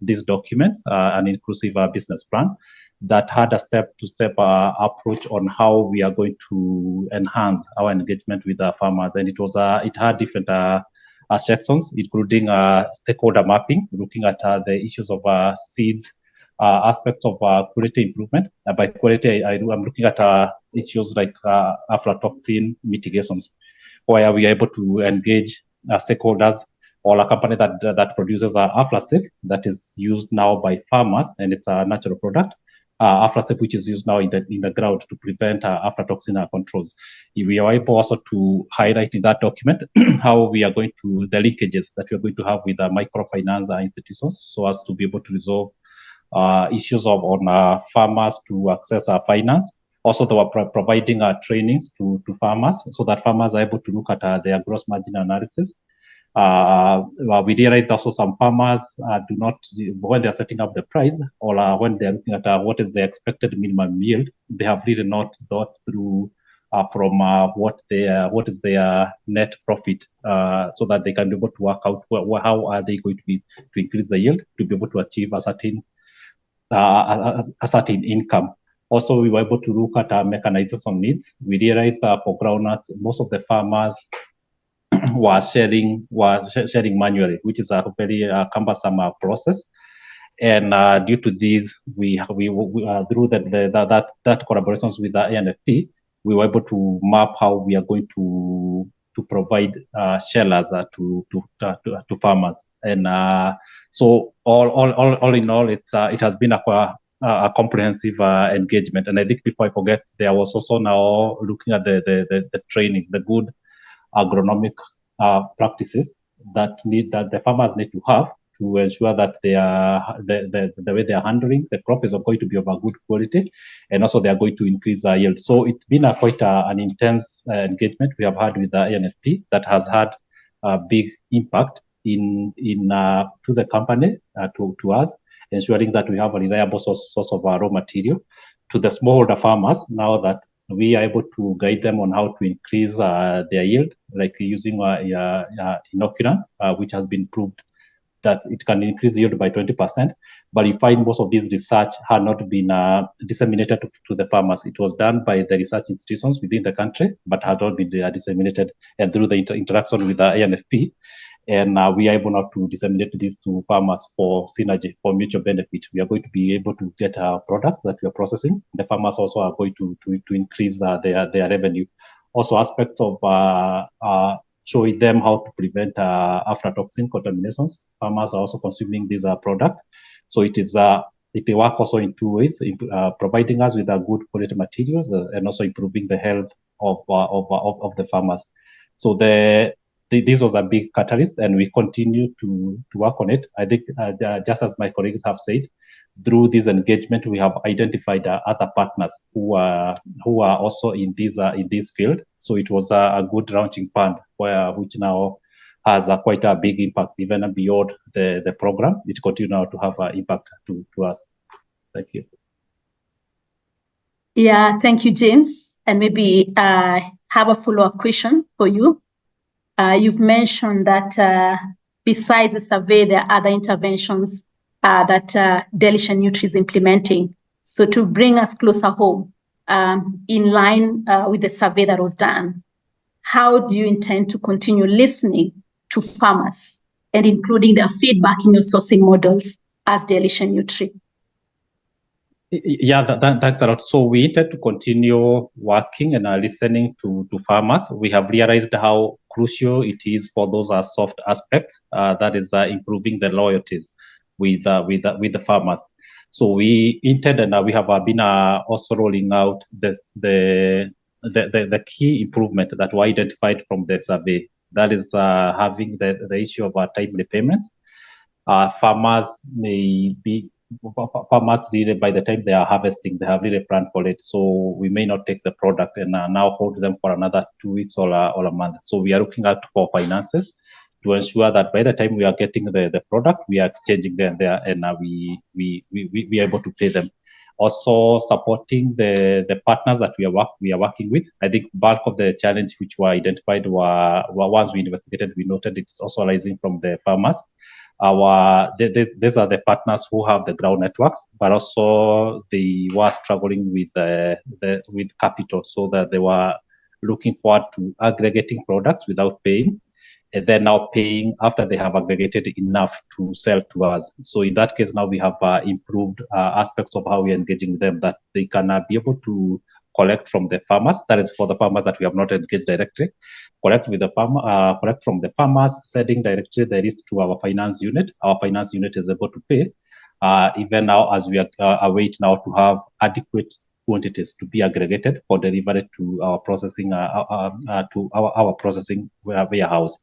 Speaker 6: these documents, an inclusive business plan that had a step-to-step approach on how we are going to enhance our engagement with the farmers. And it had different sections, including stakeholder mapping, looking at the issues of seeds, aspects of quality improvement. By quality, I'm looking at issues like aflatoxin mitigations, where we are able to engage stakeholders or a company that produces aflasafe that is used now by farmers, and it's a natural product. Aflasafe, which is used now in the ground to prevent aflatoxin controls. We are able also to highlight in that document how we are going to, the linkages that we are going to have with microfinance institutions, so as to be able to resolve issues on farmers to access finance. Also, they were providing trainings to farmers, so that farmers are able to look at their gross margin analysis. We realized also some farmers do not, when they're setting up the price, or when they're looking at what is the expected minimum yield, they have really not thought through from what is their net profit, so that they can be able to work out how are they going to increase the yield to be able to achieve a certain income. Also, we were able to look at mechanization needs. We realized for groundnuts, most of the farmers were sharing manually, which is a very cumbersome process. And due to this, we through that collaborations with the AINFP, we were able to map how we are going to provide shellers to farmers. And so all in all, it has been a comprehensive engagement. And I think before I forget, there was also now looking at the trainings, the good agronomic practices that the farmers need to have to ensure that the way they are handling the crop is going to be of a good quality, and also they are going to increase yield. So it's been quite an intense engagement we have had with the AINFP that has had a big impact to the company, to us, ensuring that we have a reliable source of raw material. To the smallholder farmers, now that we are able to guide them on how to increase their yield, like using inoculant, which has been proved that it can increase yield by 20%. But you find most of these research had not been disseminated to the farmers. It was done by the research institutions within the country, but had not been disseminated, and through the interaction with the AINFP. And we are able now to disseminate this to farmers for synergy, for mutual benefit. We are going to be able to get a product that we are processing. The farmers also are going to increase their revenue. Also, aspects of showing them how to prevent aflatoxin contaminations. Farmers are also consuming these products. So it works also in two ways, providing us with good quality materials and also improving the health of the farmers. So this was a big catalyst, and we continue to work on it. I think just as my colleagues have said, through this engagement, we have identified other partners who are also in this field. So it was a good launching pad which now has quite a big impact, even beyond the program. It continues now to have an impact to us. Thank you.
Speaker 4: Yeah, thank you, James. And maybe I have a follow-up question for you. You've mentioned that besides the survey, there are other interventions that Delish and Nutri is implementing. So to bring us closer home, in line with the survey that was done, how do you intend to continue listening to farmers and including their feedback in your sourcing models as Delish and Nutri?
Speaker 6: Yeah, thanks a lot. So we intend to continue working and listening to farmers. We have realized how crucial it is for those soft aspects, that is improving the loyalties with the farmers. So we intend, and we have been also rolling out the key improvement that were identified from the survey. That is having the issue of timely payments. Farmers really, by the time they are harvesting, they have really planned for it. So we may not take the product and now hold them for another 2 weeks or a month. So we are looking out for finances to ensure that by the time we are getting the product, we are exchanging them there, and we are able to pay them. Also supporting the partners that we are working with. I think bulk of the challenge which were identified were once we investigated, we noted it's also arising from the farmers. These are the partners who have the ground networks, but also they were struggling with capital, so that they were looking forward to aggregating products without paying, and then now paying after they have aggregated enough to sell to us. So in that case, now we have improved aspects of how we are engaging with them, that they can be able to collect from the farmers. That is for the farmers that we have not engaged directly. Collect with the farmer, collect from the farmers, sending directly the risk to our finance unit. Our finance unit is able to pay. Even now, as we await now to have adequate quantities to be aggregated for delivery to our processing our processing warehouse.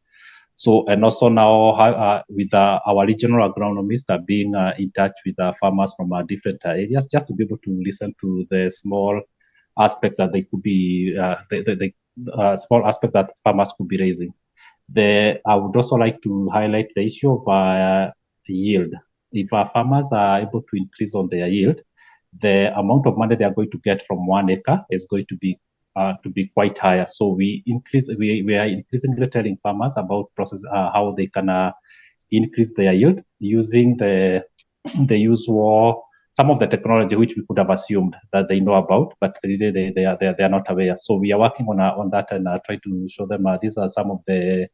Speaker 6: So, and also now with our regional agronomists are being in touch with farmers from different areas, just to be able to listen to the small aspect that they could be small aspect that farmers could be raising. I would also like to highlight the issue of yield. If our farmers are able to increase on their yield, the amount of money they are going to get from 1 acre is going to be quite higher. So we are increasingly telling farmers about how they can increase their yield using the usual some of the technology which we could have assumed that they know about, but really they are not aware. So we are working on that and try to show them these are some of the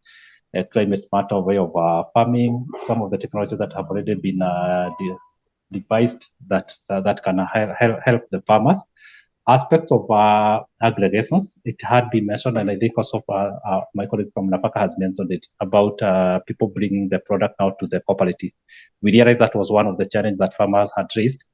Speaker 6: climate smarter way of farming, some of the technology that have already been devised that can help the farmers. Aspects of aggregations, it had been mentioned, and I think also my colleague from Napaka has mentioned it, about people bringing the product out to the cooperative. We realized that was one of the challenges that farmers had raised,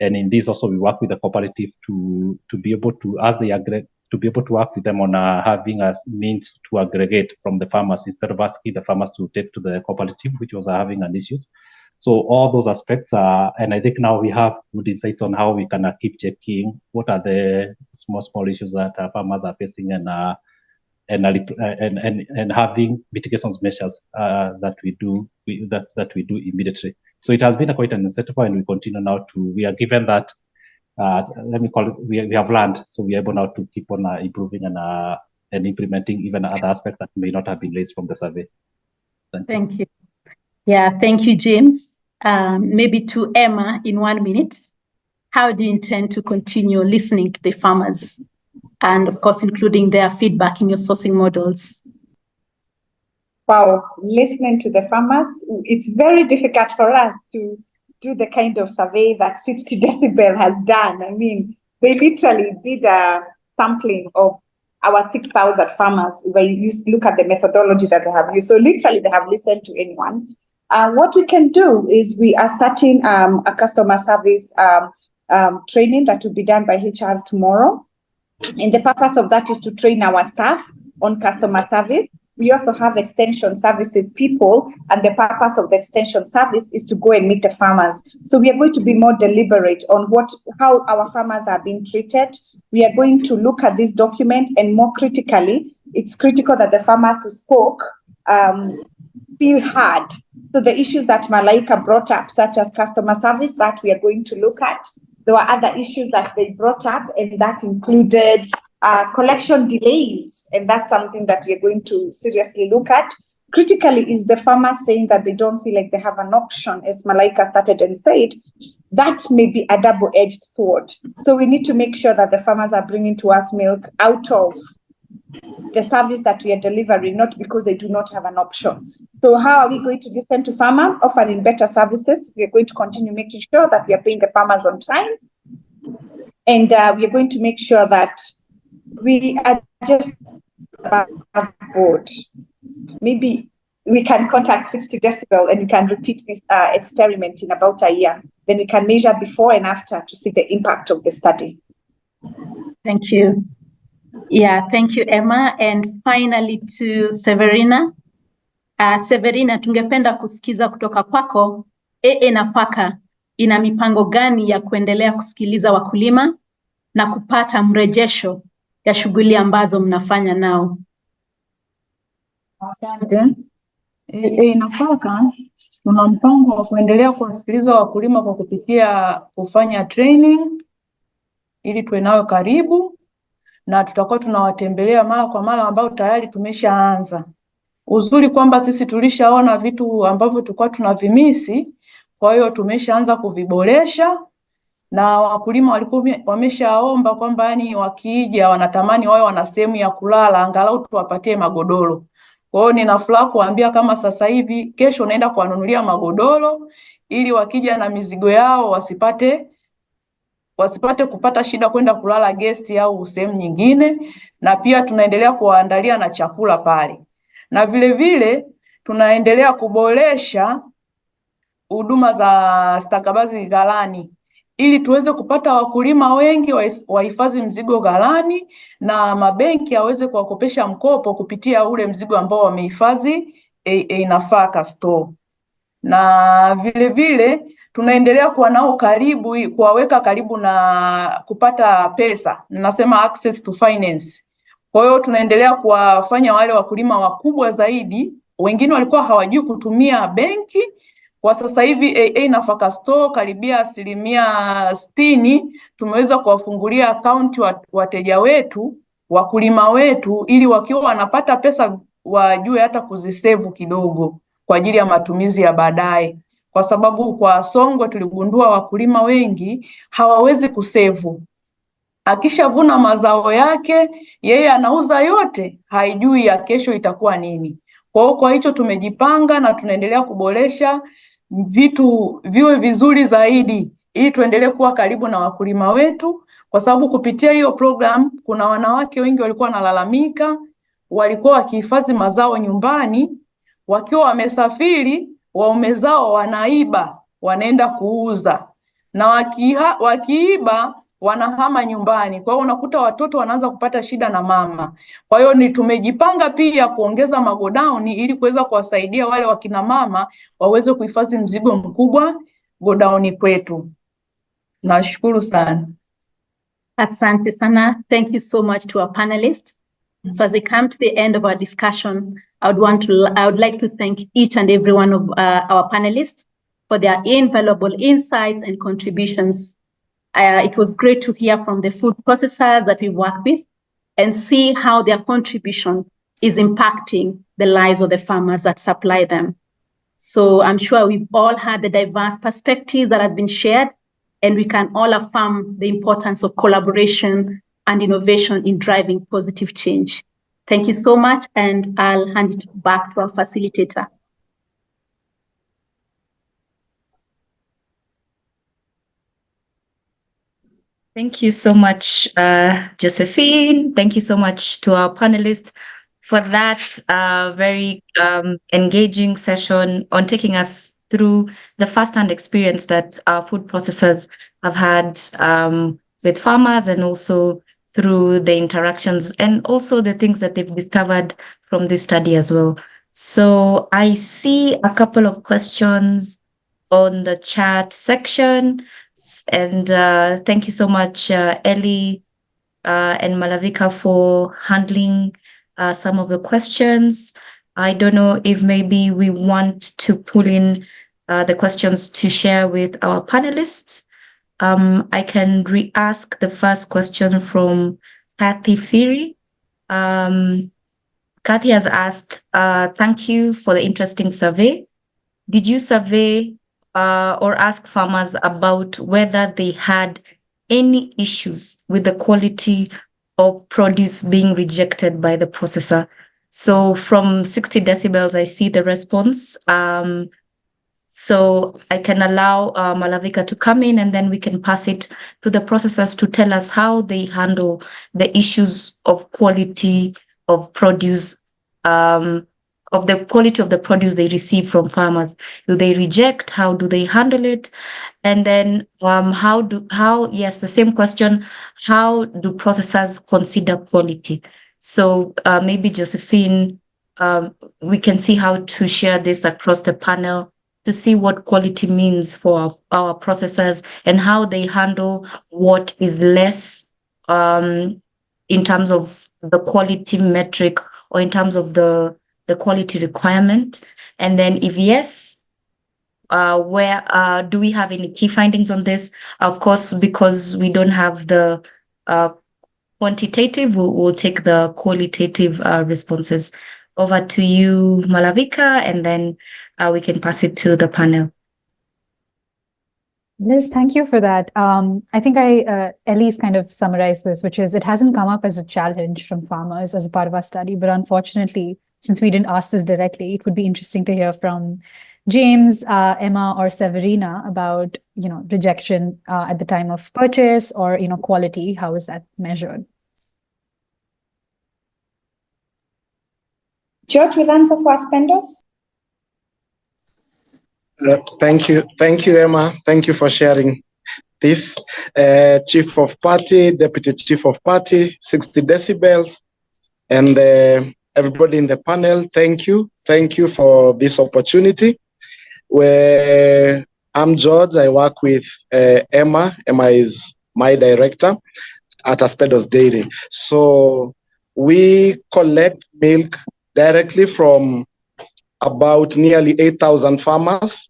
Speaker 6: and in this also we work with the cooperative to be able to, as they aggregate, to be able to work with them on having a means to aggregate from the farmers instead of asking the farmers to take to the cooperative, which was having an issue. So all those aspects and I think now we have good insights on how we can keep checking what are the small issues that farmers are facing and having mitigation measures that we do immediately. So it has been quite an incentive, and we continue now we are given that let me call it, we have learned, so we are able now to keep on improving and implementing even other aspects that may not have been raised from the survey.
Speaker 4: Thank you. Yeah, thank you, James. Maybe to Emma in 1 minute. How do you intend to continue listening to the farmers and, of course, including their feedback in your sourcing models?
Speaker 5: Wow, listening to the farmers, it's very difficult for us to do the kind of survey that 60 Decibel has done. I mean, they literally did a sampling of our 6,000 farmers. If I look at the methodology that they have used, so literally they have listened to anyone. What we can do is we are starting a customer service training that will be done by HR tomorrow. And the purpose of that is to train our staff on customer service. We also have extension services people, and the purpose of the extension service is to go and meet the farmers. So we are going to be more deliberate on how our farmers are being treated. We are going to look at this document, and more critically, it's critical that the farmers who spoke feel heard. So the issues that Malaika brought up, such as customer service, that we are going to look at. There were other issues that they brought up, and that included collection delays, and that's something that we are going to seriously look at. Critically is the farmers saying that they don't feel like they have an option, as Malaika started and said. That may be a double-edged sword. So we need to make sure that the farmers are bringing to us milk out of the service that we are delivering, not because they do not have an option. So how are we going to listen to farmers, offering better services? We are going to continue making sure that we are paying the farmers on time. And we are going to make sure that we are just above board. Maybe we can contact 60 decibel and we can repeat this experiment in about a year. Then we can measure before and after to see the impact of the study.
Speaker 4: Thank you. Yeah, thank you, Emma. And finally to Severina. Severina, tungependa kusikiza kutoka kwako, nafaka ina mipango gani ya kuendelea kusikiliza wakulima na kupata mrejesho ya shughuli ambazo mnafanya nao?
Speaker 7: Asante. Nafaka tuna mpango wa kuendelea kuwasikiliza wakulima kwa kupitia kufanya training ili tuwe nao karibu, na tutakuwa tunawatembelea mara kwa mara ambao tayari tumeshaanza. Uzuri kwamba sisi tulishaona vitu ambavyo tulikuwa tunavimisi, kwa hiyo tumeshaanza kuviboresha, na wakulima walikuwa wameshaomba kwamba yani wakija wanatamani wao wana sehemu ya kulala, angalau tuwapatie magodoro. Kwa hiyo nina furaha kuambia kama sasa hivi kesho naenda kuwanunulia magodoro ili wakija na mizigo yao wasipate kupata shida kwenda kulala guest au sehemu nyingine, na pia tunaendelea kuwaandalia na chakula pale. Na vile vile tunaendelea kuboresha huduma za stakabadhi ghalani ili tuweze kupata wakulima wengi wahifadhi mzigo ghalani, na mabenki yaweze kuwakopesha mkopo kupitia ule mzigo ambao wamehifadhi nafaka store. Na vile vile tunaendelea kuwa nao karibu, kuwaweka karibu na kupata pesa, nasema access to finance. Kwa hiyo tunaendelea kuwafanya wale wakulima wakubwa zaidi, wengine walikuwa hawajui kutumia benki. Kwa sasa hivi nafaka store karibia 60% tumeweza kuwafungulia akaunti wateja wetu, wakulima wetu, ili wakiwa wanapata pesa wajue hata kuzisevu kidogo kwa ajili ya matumizi ya baadaye. Kwa sababu kwa Songwe tuligundua wakulima wengi hawawezi kusevu. Akishavuna mazao yake, yeye anauza yote, haijui ya kesho itakuwa nini. Kwa hicho tumejipanga na tunaendelea kuboresha vitu viwe vizuri zaidi ili tuendelee kuwa karibu na wakulima wetu, kwa sababu kupitia hiyo program kuna wanawake wengi walikuwa wanalalamika, walikuwa wakihifadhi mazao nyumbani, wakiwa wamesafiri waume zao wanaiba, wanaenda kuuza, na wakiiba wanahama nyumbani. Kwa hiyo unakuta watoto wanaanza kupata shida na mama. Kwa hiyo tumejipanga pia kuongeza magodauni ili kuweza kuwasaidia wale wakina mama waweze kuhifadhi mzigo mkubwa godauni kwetu. Nashukuru sana.
Speaker 4: Asante sana. Thank you so much to our panelists. So as we come to the end of our discussion, I would like to thank each and every one of our panelists for their invaluable insights and contributions. It was great to hear from the food processors that we work with and see how their contribution is impacting the lives of the farmers that supply them. So I'm sure we've all had the diverse perspectives that have been shared, and we can all affirm the importance of collaboration and innovation in driving positive change. Thank you so much, and I'll hand it back to our facilitator.
Speaker 1: Thank you so much, Josephine. Thank you so much to our panelists for that very engaging session on taking us through the first-hand experience that our food processors have had with farmers and also through the interactions and also the things that they've discovered from this study as well. So I see a couple of questions on the chat section, and thank you so much, Ellie and Malavika, for handling some of the questions. I don't know if maybe we want to pull in the questions to share with our panelists. I can re-ask the first question from Kathy Firi. Kathy has asked, thank you for the interesting survey. Did you survey or ask farmers about whether they had any issues with the quality of produce being rejected by the processor? So from 60 decibels, I see the response. So I can allow Malavika to come in, and then we can pass it to the processors to tell us how they handle the issues of quality of produce, of the quality of the produce they receive from farmers. Do they reject? How do they handle it? And then yes, the same question, how do processors consider quality? So maybe Josephine, we can see how to share this across the panel to see what quality means for our processors and how they handle what is less in terms of the quality metric or in terms of the quality requirement. And then if yes, where do we have any key findings on this? Of course, because we don't have the quantitative, we'll take the qualitative responses. Over to you, Malavika, and then we can pass it to the panel.
Speaker 3: Liz, thank you for that. I think Ellie's kind of summarized this, which is it hasn't come up as a challenge from farmers as a part of our study, but unfortunately, since we didn't ask this directly, it would be interesting to hear from James, Emma, or Severina about, rejection at the time of purchase or, quality. How is that measured?
Speaker 5: George will answer for Aspendos.
Speaker 8: Thank you, Emma. Thank you for sharing this. Chief of Party, Deputy Chief of Party, 60 decibels, and everybody in the panel, thank you. Thank you for this opportunity. I'm George. I work with Emma. Emma is my director at Aspendos Dairy. So we collect milk directly from about nearly 8,000 farmers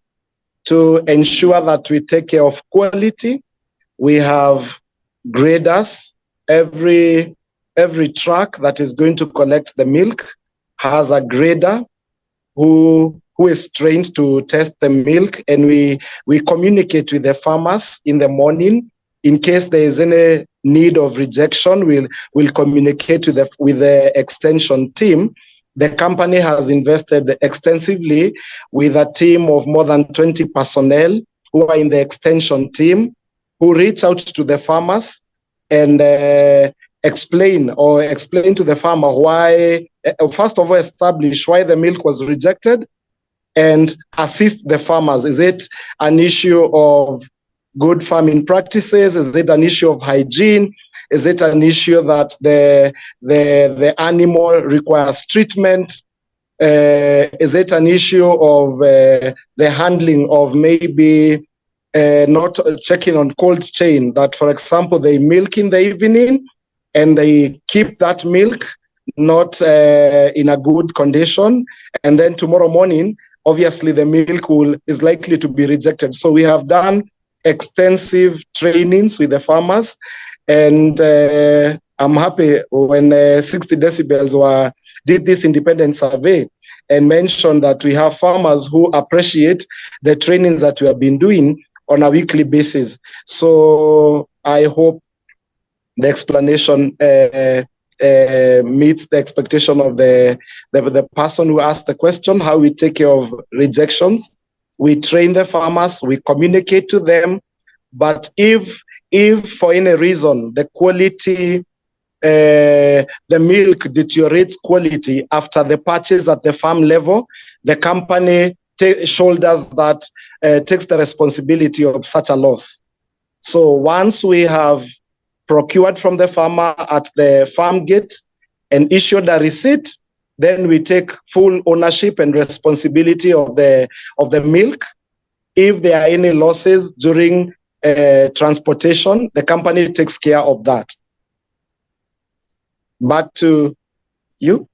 Speaker 8: to ensure that we take care of quality. We have graders. Every truck that is going to collect the milk has a grader who is trained to test the milk, and we communicate with the farmers in the morning. In case there is any need of rejection, we'll communicate with the extension team. The company has invested extensively with a team of more than 20 personnel who are in the extension team, who reach out to the farmers and explain to the farmer why, first of all, establish why the milk was rejected and assist the farmers. Is it an issue of good farming practices? Is it an issue of hygiene? Is it an issue that the animal requires treatment? Is it an issue of the handling of maybe not checking on cold chain, that, for example, they milk in the evening and they keep that milk not in a good condition, and then tomorrow morning, obviously the milk is likely to be rejected. So we have done extensive trainings with the farmers, and I'm happy when 60 decibels did this independent survey and mentioned that we have farmers who appreciate the trainings that we have been doing on a weekly basis. So I hope the explanation meets the expectation of the person who asked the question, how we take care of rejections. We train the farmers, we communicate to them, but if for any reason the quality, the milk deteriorates quality after the purchase at the farm level, the company shoulders that, takes the responsibility of such a loss. So once we have procured from the farmer at the farm gate and issued a receipt. Then we take full ownership and responsibility of the milk. If there are any losses during transportation, the company takes care of that. Back to you.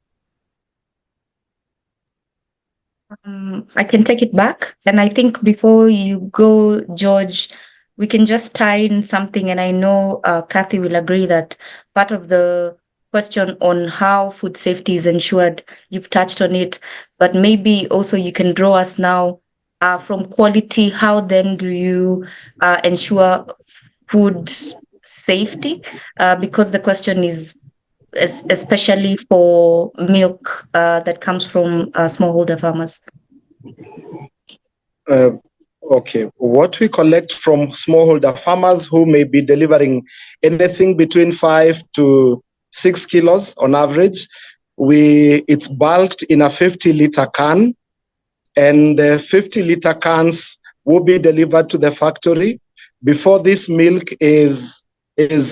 Speaker 1: I can take it back. And I think before you go, George, we can just tie in something. And I know Kathy will agree that part of the question on how food safety is ensured, you've touched on it, but maybe also you can draw us now from quality. How then do you ensure food safety? Because the question is especially for milk that comes from smallholder farmers.
Speaker 8: Okay, what we collect from smallholder farmers who may be delivering anything between 5 to 6 kilos on average, it's bulked in a 50-liter can, and the 50-liter cans will be delivered to the factory. Before this milk is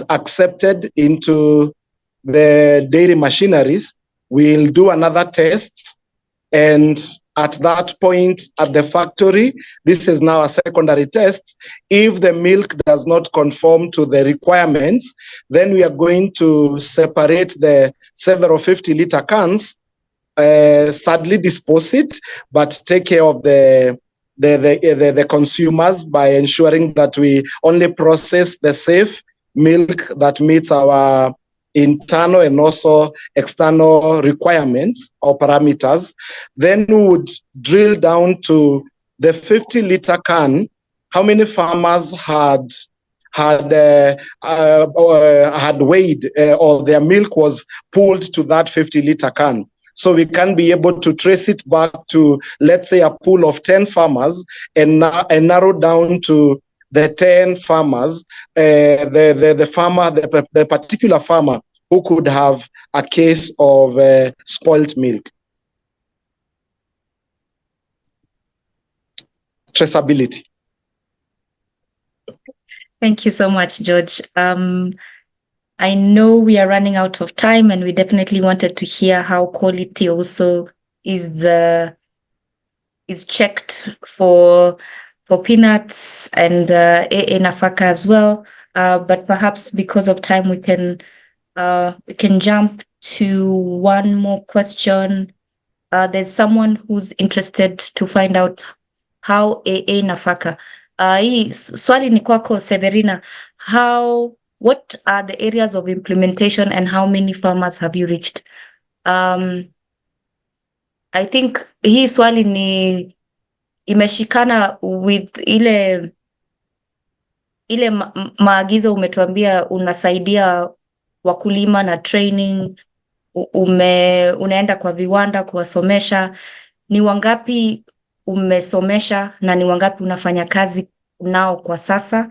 Speaker 8: accepted into the dairy machineries, we'll do another test, and at that point at the factory, this is now a secondary test. If the milk does not conform to the requirements, then we are going to separate the several 50-liter cans, sadly dispose it, but take care of the consumers by ensuring that we only process the safe milk that meets our internal and also external requirements or parameters. Then we would drill down to the 50-liter can. How many farmers had weighed or their milk was pulled to that 50-liter can? So we can be able to trace it back to, let's say, a pool of 10 farmers and narrow down to the 10 farmers, the particular farmer who could have a case of spoiled milk. Traceability.
Speaker 1: Thank you so much, George. I know we are running out of time, and we definitely wanted to hear how quality also is checked for peanuts and AA nafaka as well. But perhaps because of time, we can jump to one more question. There's someone who's interested to find out how AA nafaka. Hii swali ni kwako, Severina. What are the areas of implementation and how many farmers have you reached? I think hii swali ni imeshikana with ile maagizo umetuambia unasaidia wakulima na training, unaenda kwa viwanda kuwasomesha. Ni wangapi umesomesha na ni wangapi unafanya kazi nao kwa sasa?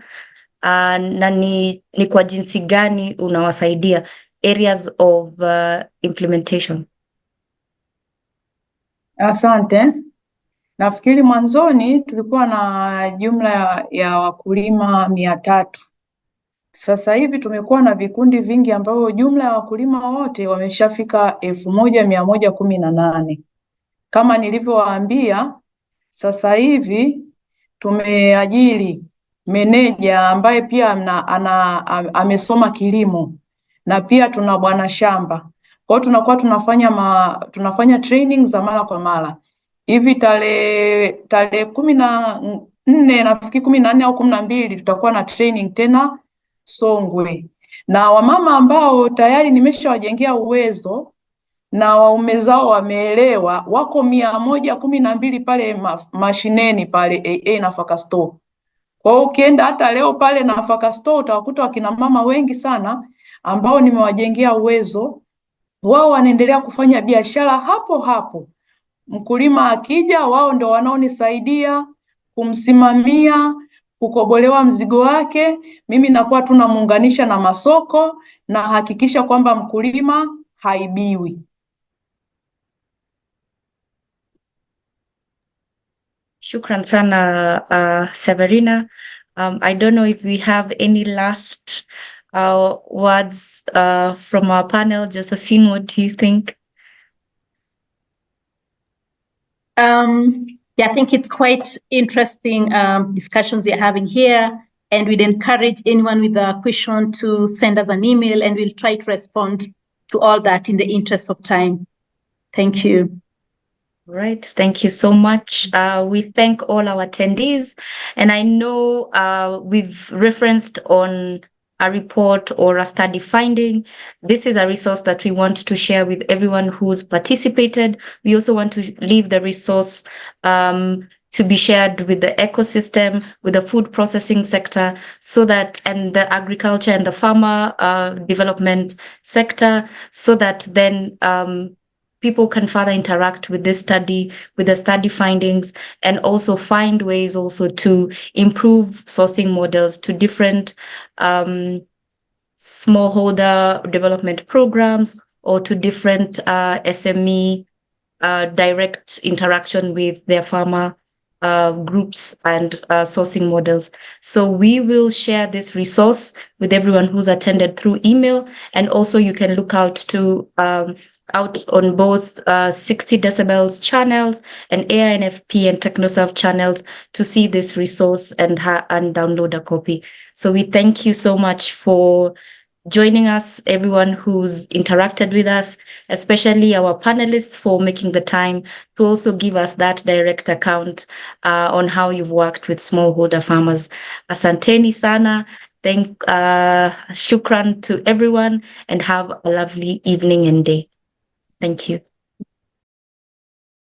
Speaker 1: Na ni kwa jinsi gani unawasaidia? Areas of implementation.
Speaker 7: Asante. Nafikiri mwanzoni tulikuwa na jumla ya wakulima 300. Sasa hivi tumekuwa na vikundi vingi ambavyo jumla ya wakulima wote wameshafika 1118. Kama nilivyowaambia, sasa hivi tumeajiri meneja ambaye pia amesoma kilimo, na pia tuna bwana shamba. Kwa hiyo tunakuwa tunafanya training za mara kwa mara. Hivi tarehe 14 nafikiri 14 au 12 tutakuwa na training tena Songwe, na wamama ambao tayari nimeshawajengea uwezo na waume zao wameelewa wako 112 pale mashineni pale AA nafaka store. Kwa hiyo ukienda hata leo pale nafaka store utawakuta wakina mama wengi sana ambao nimewajengea uwezo, wao wanaendelea kufanya biashara hapo hapo. Mkulima akija, wao ndio wanaonisaidia kumsimamia, kukobolewa mzigo wake. Mimi nakuwa tunamuunganisha na masoko na hakikisha kwamba mkulima haibiwi.
Speaker 1: Shukran sana, Severina. I don't know if we have any last words from our panel. Josephine, what do you think?
Speaker 4: Yeah, I think it's quite interesting discussions we're having here, and we'd encourage anyone with a question to send us an email, and we'll try to respond to all that in the interest of time. Thank you.
Speaker 1: Right. Thank you so much. We thank all our attendees. And I know we've referenced on a report or a study finding. This is a resource that we want to share with everyone who's participated. We also want to leave the resource to be shared with the ecosystem, with the food processing sector, so that, and the agriculture and the farmer development sector, so that then people can further interact with this study, with the study findings, and also find ways also to improve sourcing models to different smallholder development programs, or to different SME direct interaction with their farmer groups and sourcing models. So we will share this resource with everyone who's attended through email, and also you can look out to out on both 60 decibels channels and AINFP and TechnoServe channels to see this resource and download a copy. So we thank you so much for joining us, everyone who's interacted with us, especially our panelists for making the time to also give us that direct account on how you've worked with smallholder farmers. Asanteni sana. Shukran to everyone, and have a lovely evening and day. Thank you.